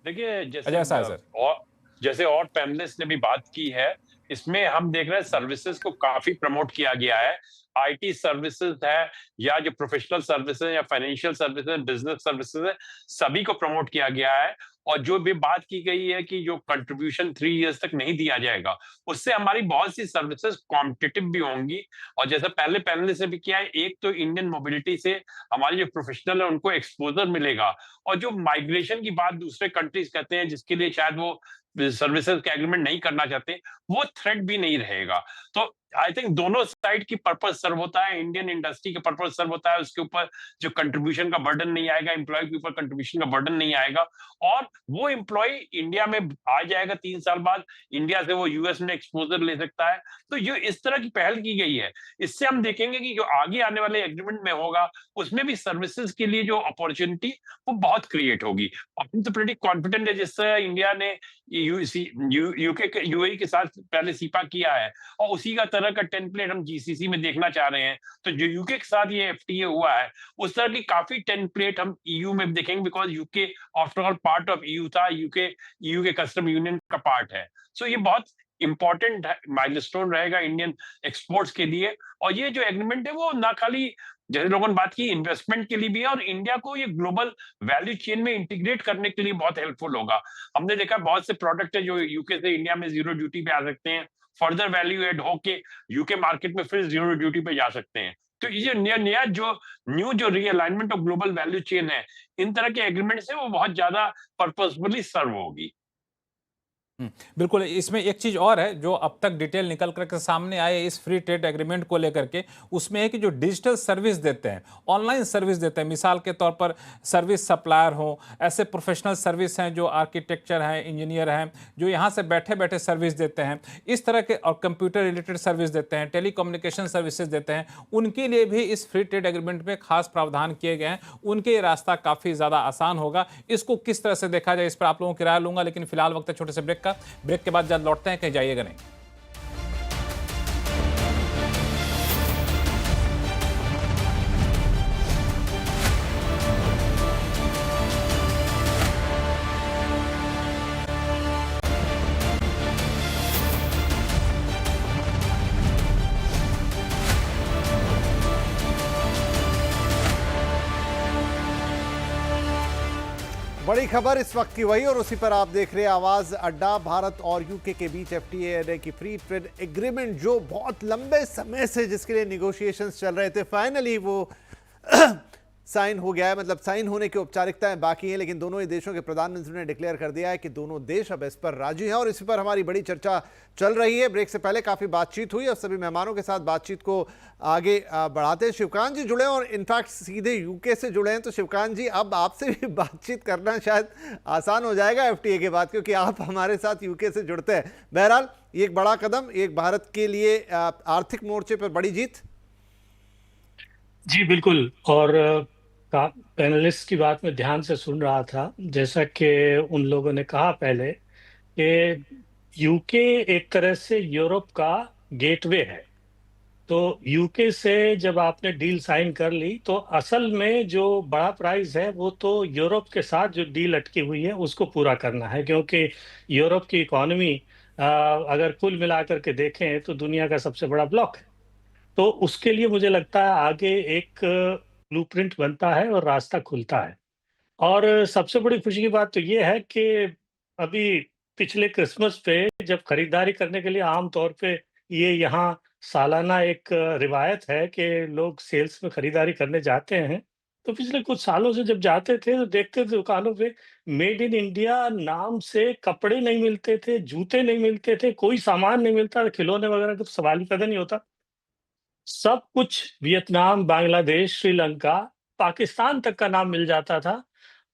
देखिए, अजय साहब सर, जैसे और पैनलिस्ट ने भी बात की है, इसमें हम देख रहे हैं सर्विसेज को काफी प्रमोट किया गया है। आईटी सर्विसेज है या जो प्रोफेशनल सर्विसेज या फाइनेंशियल सर्विसेज, बिजनेस सर्विसेज है, सभी को प्रमोट किया गया है। और जो भी बात की गई है कि जो कंट्रीब्यूशन 3 इयर्स तक नहीं दिया जाएगा, उससे हमारी बहुत सी सर्विसेज कॉम्पिटिटिव भी होंगी। और जैसे पहले पैनलिस्ट ने भी किया है, एक तो इंडियन मोबिलिटी से हमारे जो प्रोफेशनल है उनको एक्सपोजर मिलेगा, और जो माइग्रेशन की बात दूसरे कंट्रीज कहते हैं जिसके लिए शायद वो सर्विसेज का एग्रीमेंट नहीं करना चाहते, वो थ्रेट भी नहीं रहेगा। तो आई थिंक दोनों साइड की पर्पस सर्व होता है, इंडियन इंडस्ट्री का पर्पस सर्व होता है, उसके ऊपर जो कंट्रीब्यूशन का बर्डन नहीं आएगा, एम्प्लॉय के ऊपर कंट्रीब्यूशन का बर्डन नहीं आएगा, और वो एम्प्लॉय इंडिया में आ जाएगा 3 साल बाद, इंडिया से वो यूएस में एक्सपोजर ले सकता है। तो जो इस तरह की पहल की गई है, इससे हम देखेंगे कि जो आगे आने वाले एग्रीमेंट में होगा उसमें भी सर्विसेज के लिए जो अपॉर्चुनिटी वो बहुत क्रिएट होगी। हम तो प्रेटी कॉन्फिडेंट है, जिससे इंडिया ने यूएई के साथ पहले सीपा किया है, और उसी का तरह का टेम्पलेट हम जीसीसी में देखना चाह रहे हैं। तो जो यूके के साथ ये एफटीए हुआ है, उस तरह की काफी टेम्पलेट हम ईयू में देखेंगे, because UK after all part of EU था, यूके ईयू के कस्टम यूनियन का पार्ट है। सो ये बहुत इंपॉर्टेंट माइलस्टोन रहेगा इंडियन एक्सपोर्ट्स के लिए। और ये जो एग्रीमेंट है वो ना खाली जैसे लोगों ने बात की इन्वेस्टमेंट के लिए भी है, और इंडिया को ये ग्लोबल वैल्यू चेन में इंटीग्रेट करने के लिए बहुत हेल्पफुल होगा। हमने देखा बहुत से प्रोडक्ट है जो यूके से इंडिया में जीरो ड्यूटी पे आ सकते हैं, फर्दर वैल्यू एड होके यूके मार्केट में फिर जीरो ड्यूटी पे जा सकते हैं। तो ये नया जो न्यू जो realignment of global value chain है, इन तरह के एग्रीमेंट से वो बहुत ज्यादा पर्पसफुली सर्व होगी। बिल्कुल। इसमें एक चीज़ और है जो अब तक डिटेल निकल करके सामने आए इस फ्री ट्रेड एग्रीमेंट को लेकर के, उसमें है कि जो डिजिटल सर्विस देते हैं, ऑनलाइन सर्विस देते हैं, मिसाल के तौर पर सर्विस सप्लायर हो, ऐसे प्रोफेशनल सर्विस हैं जो आर्किटेक्चर हैं, इंजीनियर हैं, जो यहाँ से बैठे बैठे सर्विस देते हैं, इस तरह के, और कंप्यूटर रिलेटेड सर्विस देते हैं, टेलीकम्युनिकेशन सर्विसेज देते हैं, उनके लिए भी इस फ्री ट्रेड एग्रीमेंट में खास प्रावधान किए गए हैं। उनके रास्ता काफ़ी ज़्यादा आसान होगा। इसको किस तरह से देखा जाए, इस पर आप लोगों की राय लूंगा, लेकिन फिलहाल वक्त है छोटे से ब्रेक का। ब्रेक के बाद जल्द लौटते हैं, कहीं जाइएगा नहीं। बड़ी खबर इस वक्त की वही, और उसी पर आप देख रहे हैं आवाज अड्डा। भारत और यूके के बीच एफटीए यानी कि फ्री ट्रेड एग्रीमेंट जो बहुत लंबे समय से जिसके लिए निगोशिएशंस चल रहे थे, फाइनली वो साइन हो गया है। मतलब साइन होने की औपचारिकताएं बाकी हैं, लेकिन दोनों ही देशों के प्रधानमंत्री ने डिक्लेयर कर दिया है कि दोनों देश अब इस पर राजी हैं, और इसी पर हमारी बड़ी चर्चा चल रही है। ब्रेक से पहले काफ़ी बातचीत हुई और सभी मेहमानों के साथ बातचीत को आगे बढ़ाते हैं। शिवकांत जी जुड़े और इनफैक्ट सीधे यूके से जुड़े हैं। तो शिवकांत जी, अब आपसे भी बातचीत करना शायद आसान हो जाएगा एफटीए के बाद, क्योंकि आप हमारे साथ यूके से जुड़ते हैं। बहरहाल ये एक बड़ा कदम, एक भारत के लिए आर्थिक मोर्चे पर बड़ी जीत। जी बिल्कुल। और पैनलिस्ट की बात में ध्यान से सुन रहा था, जैसा कि उन लोगों ने कहा पहले कि यूके एक तरह से यूरोप का गेटवे है। तो यूके से जब आपने डील साइन कर ली, तो असल में जो बड़ा प्राइस है वो तो यूरोप के साथ जो डील अटकी हुई है उसको पूरा करना है, क्योंकि यूरोप की इकोनॉमी अगर कुल मिलाकर के देखें तो दुनिया का सबसे बड़ा ब्लॉक है। तो उसके लिए मुझे लगता है आगे एक ब्लूप्रिंट बनता है और रास्ता खुलता है। और सबसे बड़ी खुशी की बात तो ये है कि अभी पिछले क्रिसमस पे जब खरीदारी करने के लिए आम तौर पे ये यहाँ सालाना एक रिवायत है कि लोग सेल्स में खरीदारी करने जाते हैं, तो पिछले कुछ सालों से जब जाते थे तो देखते थे दुकानों पे मेड इन इंडिया नाम से कपड़े नहीं मिलते थे, जूते नहीं मिलते थे, कोई सामान नहीं मिलता था, खिलौने वगैरह का तो सवाल ही पैदा नहीं होता। सब कुछ वियतनाम, बांग्लादेश, श्रीलंका, पाकिस्तान तक का नाम मिल जाता था।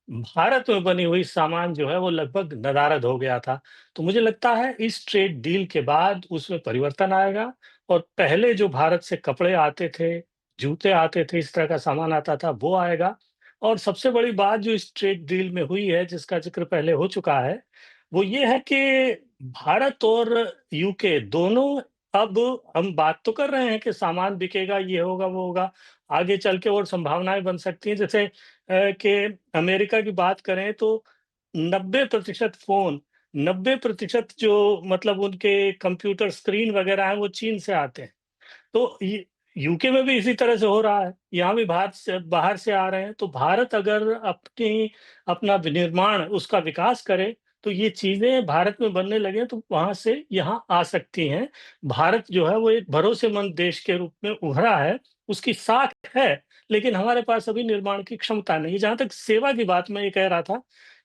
भारत में बनी हुई सामान जो है वो लगभग नदारद हो गया था। तो मुझे लगता है इस ट्रेड डील के बाद उसमें परिवर्तन आएगा, और पहले जो भारत से कपड़े आते थे, जूते आते थे, इस तरह का सामान आता था, वो आएगा। और सबसे बड़ी बात जो इस ट्रेड डील में हुई है, जिसका जिक्र पहले हो चुका है, वो ये है कि भारत और यूके दोनों, अब हम बात तो कर रहे हैं कि सामान बिकेगा, ये होगा, वो होगा, आगे चल के और संभावनाएं बन सकती हैं। जैसे कि अमेरिका की बात करें तो 90% फ़ोन, 90% जो मतलब उनके कंप्यूटर स्क्रीन वगैरह हैं, वो चीन से आते हैं। तो ये यूके में भी इसी तरह से हो रहा है, यहाँ भी बाहर से आ रहे हैं। तो भारत अगर अपना विनिर्माण, उसका विकास करे, तो ये चीज़ें भारत में बनने लगे तो वहाँ से यहाँ आ सकती हैं। भारत जो है वो एक भरोसेमंद देश के रूप में उभरा है, उसकी साख है, लेकिन हमारे पास अभी निर्माण की क्षमता नहीं है। जहाँ तक सेवा की बात मैं ये कह रहा था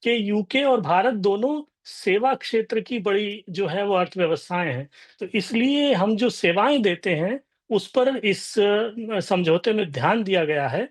कि यूके और भारत दोनों सेवा क्षेत्र की बड़ी जो है वो अर्थव्यवस्थाएं हैं। तो इसलिए हम जो सेवाएं देते हैं उस पर इस समझौते में ध्यान दिया गया है।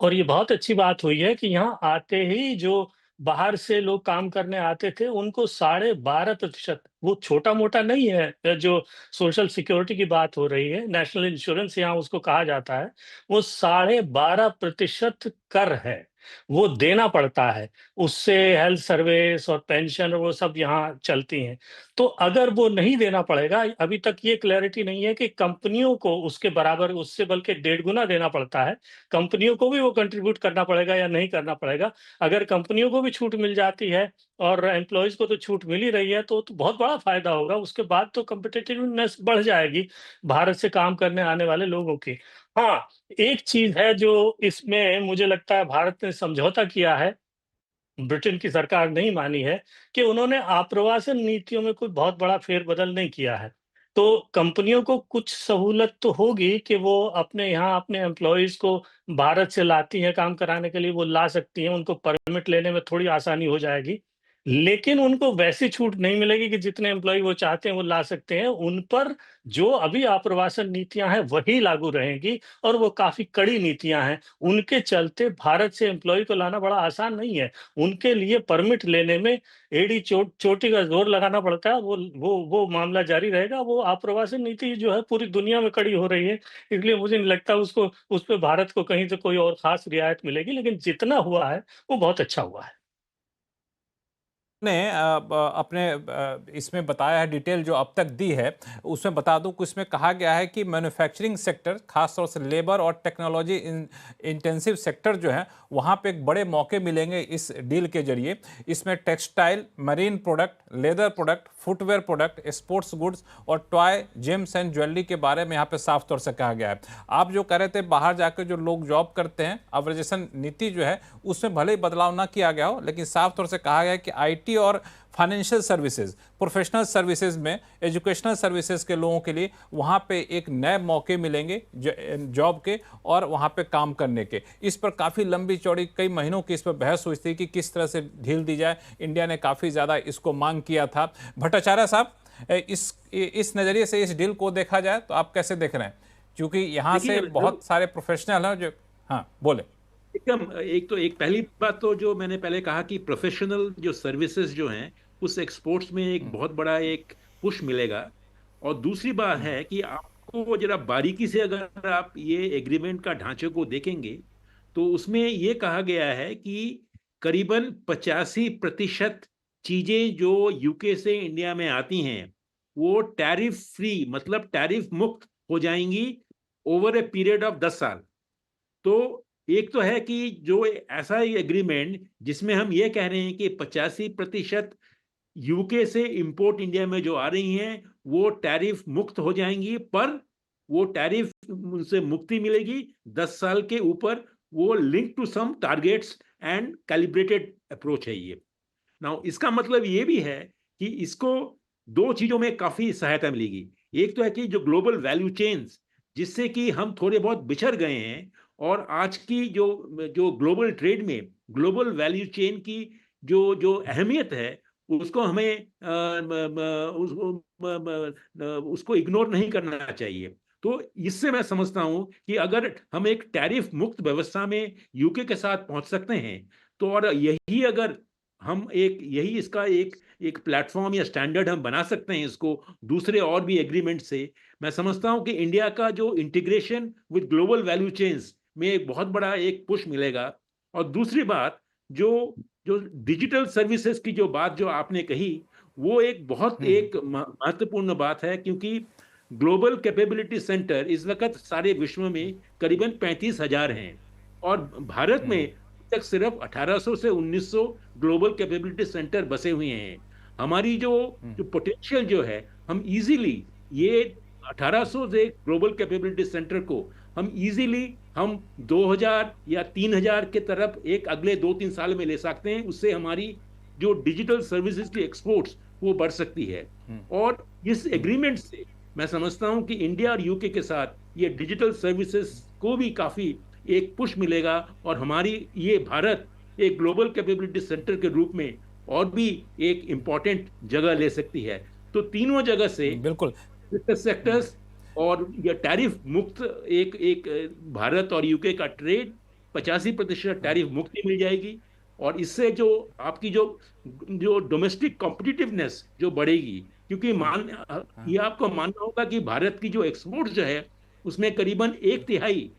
और ये बहुत अच्छी बात हुई है कि यहाँ आते ही जो बाहर से लोग काम करने आते थे, उनको 12.5%, वो छोटा-मोटा नहीं है, जो सोशल सिक्योरिटी की बात हो रही है, नेशनल इंश्योरेंस यहाँ उसको कहा जाता है, वो 12.5% कर है, वो देना पड़ता है। उससे हेल्थ सर्विस और पेंशन और वो सब यहाँ चलती हैं। तो अगर वो नहीं देना पड़ेगा, अभी तक ये क्लैरिटी नहीं है कि कंपनियों को उसके बराबर, उससे बल्कि 1.5 गुना देना पड़ता है। कंपनियों को भी वो कंट्रीब्यूट करना पड़ेगा या नहीं करना पड़ेगा। अगर कंपनियों को भी छूट मिल जाती है और एम्प्लॉइज को तो छूट मिल ही रही है, तो बहुत बड़ा फायदा होगा। उसके बाद तो कॉम्पिटिटिवनेस बढ़ जाएगी भारत से काम करने आने वाले लोगों की। हाँ, एक चीज है जो इसमें मुझे लगता है भारत ने समझौता किया है, ब्रिटेन की सरकार नहीं मानी है, कि उन्होंने आप्रवासन नीतियों में कोई बहुत बड़ा फेरबदल नहीं किया है। तो कंपनियों को कुछ सहूलत तो होगी कि वो अपने यहाँ अपने एम्प्लॉइज को भारत से लाती हैं काम कराने के लिए, वो ला सकती हैं, उनको परमिट लेने में थोड़ी आसानी हो जाएगी। लेकिन उनको वैसी छूट नहीं मिलेगी कि जितने एम्प्लॉयी वो चाहते हैं वो ला सकते हैं। उन पर जो अभी आप्रवासन नीतियाँ हैं वही लागू रहेंगी और वो काफ़ी कड़ी नीतियाँ हैं। उनके चलते भारत से एम्प्लॉयी को लाना बड़ा आसान नहीं है। उनके लिए परमिट लेने में एड़ी चोटी का ज़ोर लगाना पड़ता है। वो मामला जारी रहेगा। वो आप्रवासन नीति जो है पूरी दुनिया में कड़ी हो रही है। इसलिए मुझे नहीं लगता उसको, उस पे भारत को कहीं से कोई और ख़ास रियायत मिलेगी। लेकिन जितना हुआ है वो बहुत अच्छा हुआ है। ने अपने इसमें बताया है, डिटेल जो अब तक दी है उसमें बता दूं कि इसमें कहा गया है कि मैन्युफैक्चरिंग सेक्टर, खासतौर से लेबर और टेक्नोलॉजी इंटेंसिव सेक्टर जो है वहां पे एक बड़े मौके मिलेंगे इस डील के जरिए। इसमें textile, marine product, leather product, footwear product, sports goods और टॉय, जेम्स एंड ज्वेलरी के बारे में यहाँ पे साफ तौर से कहा गया है। आप जो कह रहे थे बाहर जाकर जो लोग जॉब करते हैं, अब्रजेशन नीति जो है उसमें भले ही बदलाव ना किया गया हो, लेकिन साफ तौर से कहा गया है कि आईटी और फाइनेंशियल सर्विसेज, प्रोफेशनल सर्विसेज में, एजुकेशनल सर्विसेज के लोगों के लिए वहाँ पे एक नए मौके मिलेंगे जॉब के और वहाँ पे काम करने के। इस पर काफ़ी लंबी चौड़ी कई महीनों की इस पर बहस हुई थी कि किस तरह से ढील दी जाए। इंडिया ने काफ़ी ज़्यादा इसको मांग किया था। भट्टाचार्य साहब, इस नज़रिए से इस डील को देखा जाए तो आप कैसे देख रहे हैं? क्योंकि यहाँ से बहुत सारे प्रोफेशनल हैं जो, हाँ बोले। एकदम, एक पहली बात तो जो मैंने पहले कहा कि प्रोफेशनल जो सर्विसेज जो हैं उस एक्सपोर्ट्स में एक बहुत बड़ा एक पुश मिलेगा। और दूसरी बात है कि आपको जरा बारीकी से अगर आप ये एग्रीमेंट का ढांचे को देखेंगे तो उसमें ये कहा गया है कि करीबन 85% चीजें जो यूके से इंडिया में आती हैं वो टैरिफ फ्री, मतलब टैरिफ मुक्त हो जाएंगी ओवर ए पीरियड ऑफ 10 साल। तो एक तो है कि जो ऐसा ही एग्रीमेंट जिसमें हम ये कह रहे हैं कि 85% यूके से इंपोर्ट इंडिया में जो आ रही हैं वो टैरिफ मुक्त हो जाएंगी, पर वो टैरिफ उनसे मुक्ति मिलेगी 10 साल के ऊपर। वो link to some targets and calibrated approach है ये। नाउ इसका मतलब ये भी है कि इसको दो चीजों में काफी सहायता मिलेगी। एक तो है कि जो ग्लोबल वैल्यू चेन्स, जिससे कि हम थोड़े बहुत बिछड़ गए हैं, और आज की जो ग्लोबल ट्रेड में ग्लोबल वैल्यू चेन की जो अहमियत है उसको हमें उसको इग्नोर नहीं करना चाहिए। तो इससे मैं समझता हूं कि अगर हम एक टैरिफ मुक्त व्यवस्था में यूके के साथ पहुंच सकते हैं तो, और यही अगर हम यही इसका एक प्लेटफॉर्म या स्टैंडर्ड हम बना सकते हैं इसको दूसरे और भी एग्रीमेंट से, मैं समझता हूं कि इंडिया का जो integration with global value chains में एक बहुत बड़ा एक पुश मिलेगा। और दूसरी बात, जो डिजिटल सर्विसेज की जो बात जो आपने कही वो एक बहुत एक महत्वपूर्ण बात है, क्योंकि ग्लोबल कैपेबिलिटी सेंटर इस वक्त सारे विश्व में करीबन 35,000 हैं और भारत में तक सिर्फ 1800 से 1900 ग्लोबल कैपेबिलिटी सेंटर बसे हुए हैं। हमारी जो पोटेंशियल जो है, हम इजीली ये 1800 से ग्लोबल कैपेबिलिटी सेंटर को हम इजीली 2000 या 3000 के तरफ एक अगले 2-3 साल में ले सकते हैं। उससे हमारी जो डिजिटल सर्विसेज की एक्सपोर्ट्स वो बढ़ सकती है। और इस एग्रीमेंट से मैं समझता हूं कि इंडिया और यूके के साथ ये डिजिटल सर्विसेज को भी काफी एक पुश मिलेगा और हमारी ये भारत एक ग्लोबल कैपेबिलिटी सेंटर के रूप में और भी एक इम्पोर्टेंट जगह ले सकती है। तो तीनों जगह से बिल्कुल। सेक्टर्स और यह टैरिफ मुक्त एक एक भारत और यूके का ट्रेड 85% टैरिफ मुक्ति मिल जाएगी। और इससे जो आपकी जो जो डोमेस्टिक कॉम्पिटिटिवनेस जो बढ़ेगी, क्योंकि ये आपको मानना होगा कि भारत की जो एक्सपोर्ट जो है उसमें करीबन 1/3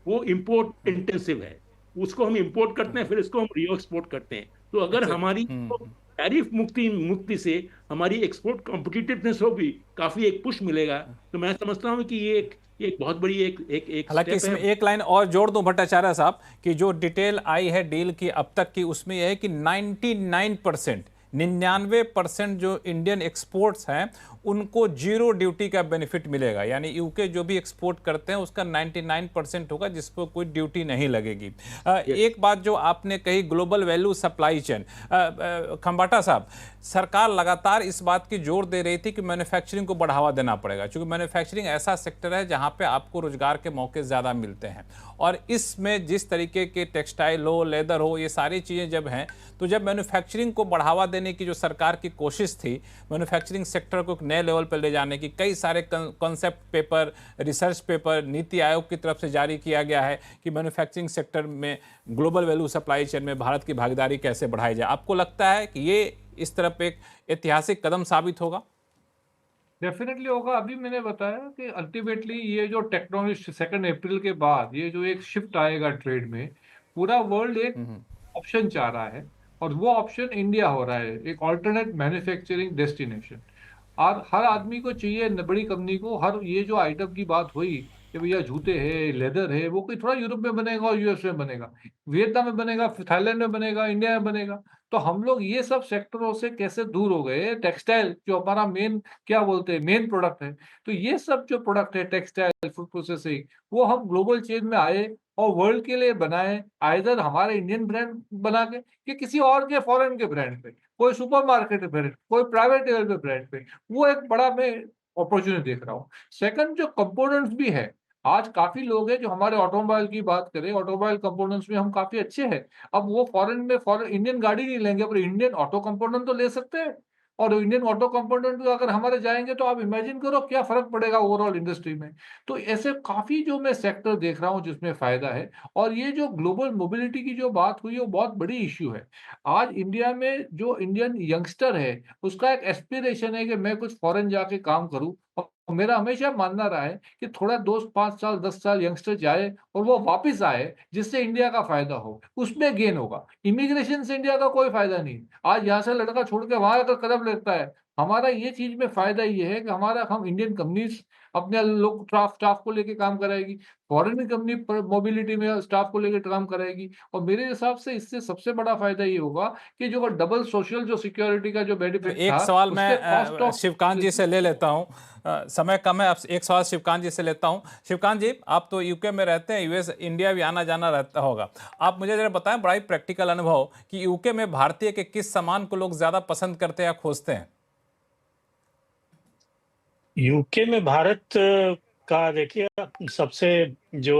वो इंपोर्ट इंटेंसिव है। उसको हम इंपोर्ट करते हैं, फिर इसको हम री एक्सपोर्ट करते हैं। तो अगर अच्छा। हमारी टैरिफ मुक्ति से हमारी एक्सपोर्ट कॉम्पिटिटिवनेस होगी, काफी एक पुश मिलेगा। तो मैं समझता हूँ कि ये एक बहुत बड़ी एक हालांकि स्टेप इसमें है। एक लाइन और जोड़ दूं भट्टाचार्य साहब कि जो डिटेल आई है डील की अब तक की, उसमें यह है कि 99% जो इंडियन एक्सपोर्ट्स हैं उनको जीरो ड्यूटी का बेनिफिट मिलेगा। यानी यूके जो भी एक्सपोर्ट करते हैं उसका 99% होगा जिस पर कोई ड्यूटी नहीं लगेगी। एक बात जो आपने कही, global value supply chain, Khambata साहब, सरकार लगातार इस बात की जोर दे रही थी कि मैन्युफैक्चरिंग को बढ़ावा देना पड़ेगा, क्योंकि मैन्युफैक्चरिंग ऐसा सेक्टर है जहां पे आपको रोजगार के मौके ज़्यादा मिलते हैं। और इसमें जिस तरीके के टेक्सटाइल हो, लेदर हो, ये सारी चीज़ें जब हैं, तो जब मैन्युफैक्चरिंग को बढ़ावा देने की जो सरकार की कोशिश थी, मैन्युफैक्चरिंग सेक्टर को एक नए लेवल पर ले जाने की, कई सारे concept paper, research paper NITI Aayog की तरफ से जारी किया गया है कि मैन्युफैक्चरिंग सेक्टर में ग्लोबल वैल्यू सप्लाई चेन में भारत की भागीदारी कैसे बढ़ाई जाए। आपको लगता है कि ये इस तरफ एक ऐतिहासिक कदम साबित होगा? डेफिनेटली होगा। अभी मैंने बताया कि अल्टीमेटली ये जो टेक्नोलॉजी 2 अप्रैल के बाद ये जो एक शिफ्ट आएगा ट्रेड में, पूरा वर्ल्ड एक ऑप्शन चाह रहा है और वो ऑप्शन इंडिया हो रहा है, एक ऑल्टरनेट मैन्युफैक्चरिंग डेस्टिनेशन। और हर आदमी को चाहिए, बड़ी कंपनी को, हर ये जो आइटम की बात हुई कि भैया जूते है, लेदर है, वो कोई थोड़ा यूरोप में बनेगा और यूएस में बनेगा, वियतनाम में बनेगा, थाईलैंड में बनेगा, इंडिया में बनेगा। तो हम लोग ये सब सेक्टरों से कैसे दूर हो गए। टेक्सटाइल जो हमारा मेन, क्या बोलते हैं, मेन प्रोडक्ट है, तो ये सब जो प्रोडक्ट है टेक्सटाइल, फूड प्रोसेसिंग, वो हम ग्लोबल चेन में आए और वर्ल्ड के लिए बनाए, आइदर हमारे इंडियन ब्रांड बना के कि किसी और के फॉरेन के ब्रांड पे, कोई सुपरमार्केट ब्रांड, कोई प्राइवेट लेवल पे ब्रांड पे। वो एक बड़ा मैं अपॉर्चुनिटी देख रहा हूँ। सेकंड, जो कंपोनेंट्स भी है, आज काफी लोग हैं जो हमारे ऑटोमोबाइल की बात करें, ऑटोमोबाइल कंपोनेंट्स में हम काफी अच्छे हैं। अब वो फॉरेन इंडियन गाड़ी नहीं लेंगे पर इंडियन ऑटो कंपोनेंट तो ले सकते हैं। और इंडियन ऑटो कंपोनेंट अगर हमारे जाएंगे तो आप इमेजिन करो क्या फर्क पड़ेगा ओवरऑल इंडस्ट्री में। तो ऐसे काफी जो मैं सेक्टर देख रहा हूँ जिसमें फायदा है। और ये जो ग्लोबल मोबिलिटी की जो बात हुई वो बहुत बड़ी इश्यू है। आज इंडिया में जो इंडियन यंगस्टर है उसका एक एस्पिरेशन है कि मैं कुछ फॉरेन जाके काम करूं। और मेरा हमेशा मानना रहा है कि थोड़ा 2-5 साल 10 साल यंगस्टर जाए और वो वापस आए, जिससे इंडिया का फायदा हो, उसमें गेन होगा। इमिग्रेशन से इंडिया का कोई फायदा नहीं। आज यहाँ से लड़का छोड़ के वहां अगर कदम लगता है, हमारा ये चीज में फायदा ये है कि हम इंडियन कंपनीज अपने लोग स्टाफ को लेके काम कराएगी, फॉरेन कंपनी मोबिलिटी में स्टाफ को लेकर काम कराएगी। और मेरे हिसाब से इससे सबसे बड़ा फायदा ये होगा कि जो डबल सोशल जो सिक्योरिटी का जो तो बेनिफिट एक था, सवाल उससे कॉस्ट मैं ऑफ शिवकांत जी से ले लेता हूं। समय कम है, अब एक सवाल शिवकांत जी से लेता हूं। शिवकांत जी, आप तो यूके में रहते हैं, यूएस इंडिया भी आना जाना रहता होगा। आप मुझे जरा बताएं, बड़ा ही प्रैक्टिकल अनुभव, कि यूके में भारतीय के किस सामान को लोग ज्यादा पसंद करते हैं या खोजते हैं? यूके में भारत का देखिए, सबसे जो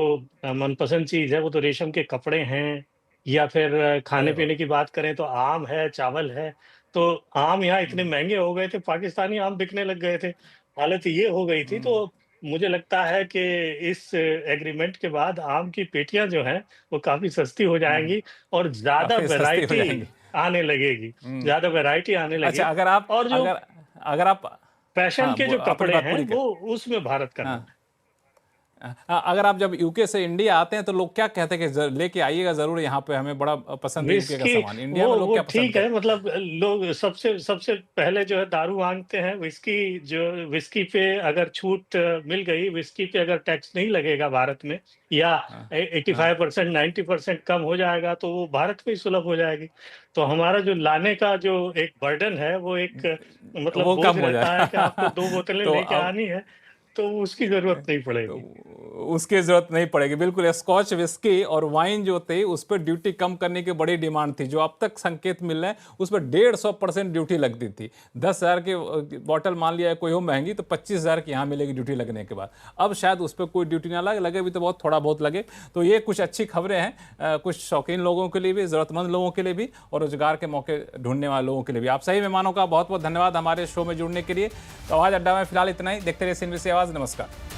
मनपसंद चीज है वो तो रेशम के कपड़े हैं, या फिर खाने अरे वाह। पीने की बात करें तो आम है, चावल है। तो आम यहाँ इतने महंगे हो गए थे, पाकिस्तानी आम बिकने लग गए थे, हालत ये हो गई थी। तो मुझे लगता है कि इस एग्रीमेंट के बाद आम की पेटियां जो हैं वो काफी सस्ती हो जाएंगी और ज्यादा काफी सस्ती हो वैरायटी जाएंगी। आने लगेगी, ज्यादा वैरायटी आने अच्छा, लगी। अगर आप और जो अगर अगर आप फैशन हाँ, के जो अपनी कपड़े बात हैं पूरी वो कर। उसमें भारत का नाम हाँ, है। अगर आप जब यूके से इंडिया आते हैं तो लोग क्या कहते हैं कि लेके आइएगा जरूर, यहाँ पे हमें बड़ा पसंद है यूके का विस्की, सामान। इंडिया में लोग वो क्या पसंद ठीक है, करते मतलब लोग सबसे सबसे पहले जो है दारू मांगते हैं। विस्की, जो विस्की पे अगर छूट मिल गई, विस्की पे अगर टैक्स नहीं लगेगा भारत में, या हैं? हाँ, 85% 90% कम हो जाएगा, तो वो भारत में ही सुलभ हो जाएगी। तो हमारा जो लाने का जो एक बर्डन है वो एक मतलब वो बोझ कम हो रहता है कि आपको 2 बोतलें तो लेके अब आनी है। तो उसकी जरूरत नहीं पड़ेगी। उसकी जरूरत नहीं पड़ेगी, बिल्कुल। स्कॉच विस्की और वाइन जो थे उस पर ड्यूटी कम करने की बड़ी डिमांड थी। जो अब तक संकेत मिल रहे हैं उस पर 150% ड्यूटी लगती थी। 10,000 की बॉटल मान लिया कोई हो महंगी तो 25,000 की यहाँ मिलेगी ड्यूटी लगने के बाद। अब शायद उस पर कोई ड्यूटी ना लगे भी तो बहुत थोड़ा बहुत लगे। तो ये कुछ अच्छी खबरें हैं, कुछ शौकीन लोगों के लिए भी, ज़रूरतमंद लोगों के लिए भी, और रोजगार के मौके ढूंढने वाले लोगों के लिए भी। आप सही मेहमानों का बहुत बहुत धन्यवाद हमारे शो में जुड़ने के लिए। तो आवाज़ अड्डा में फिलहाल इतना ही। देखते रहिए CNBC आवाज़। नमस्कार।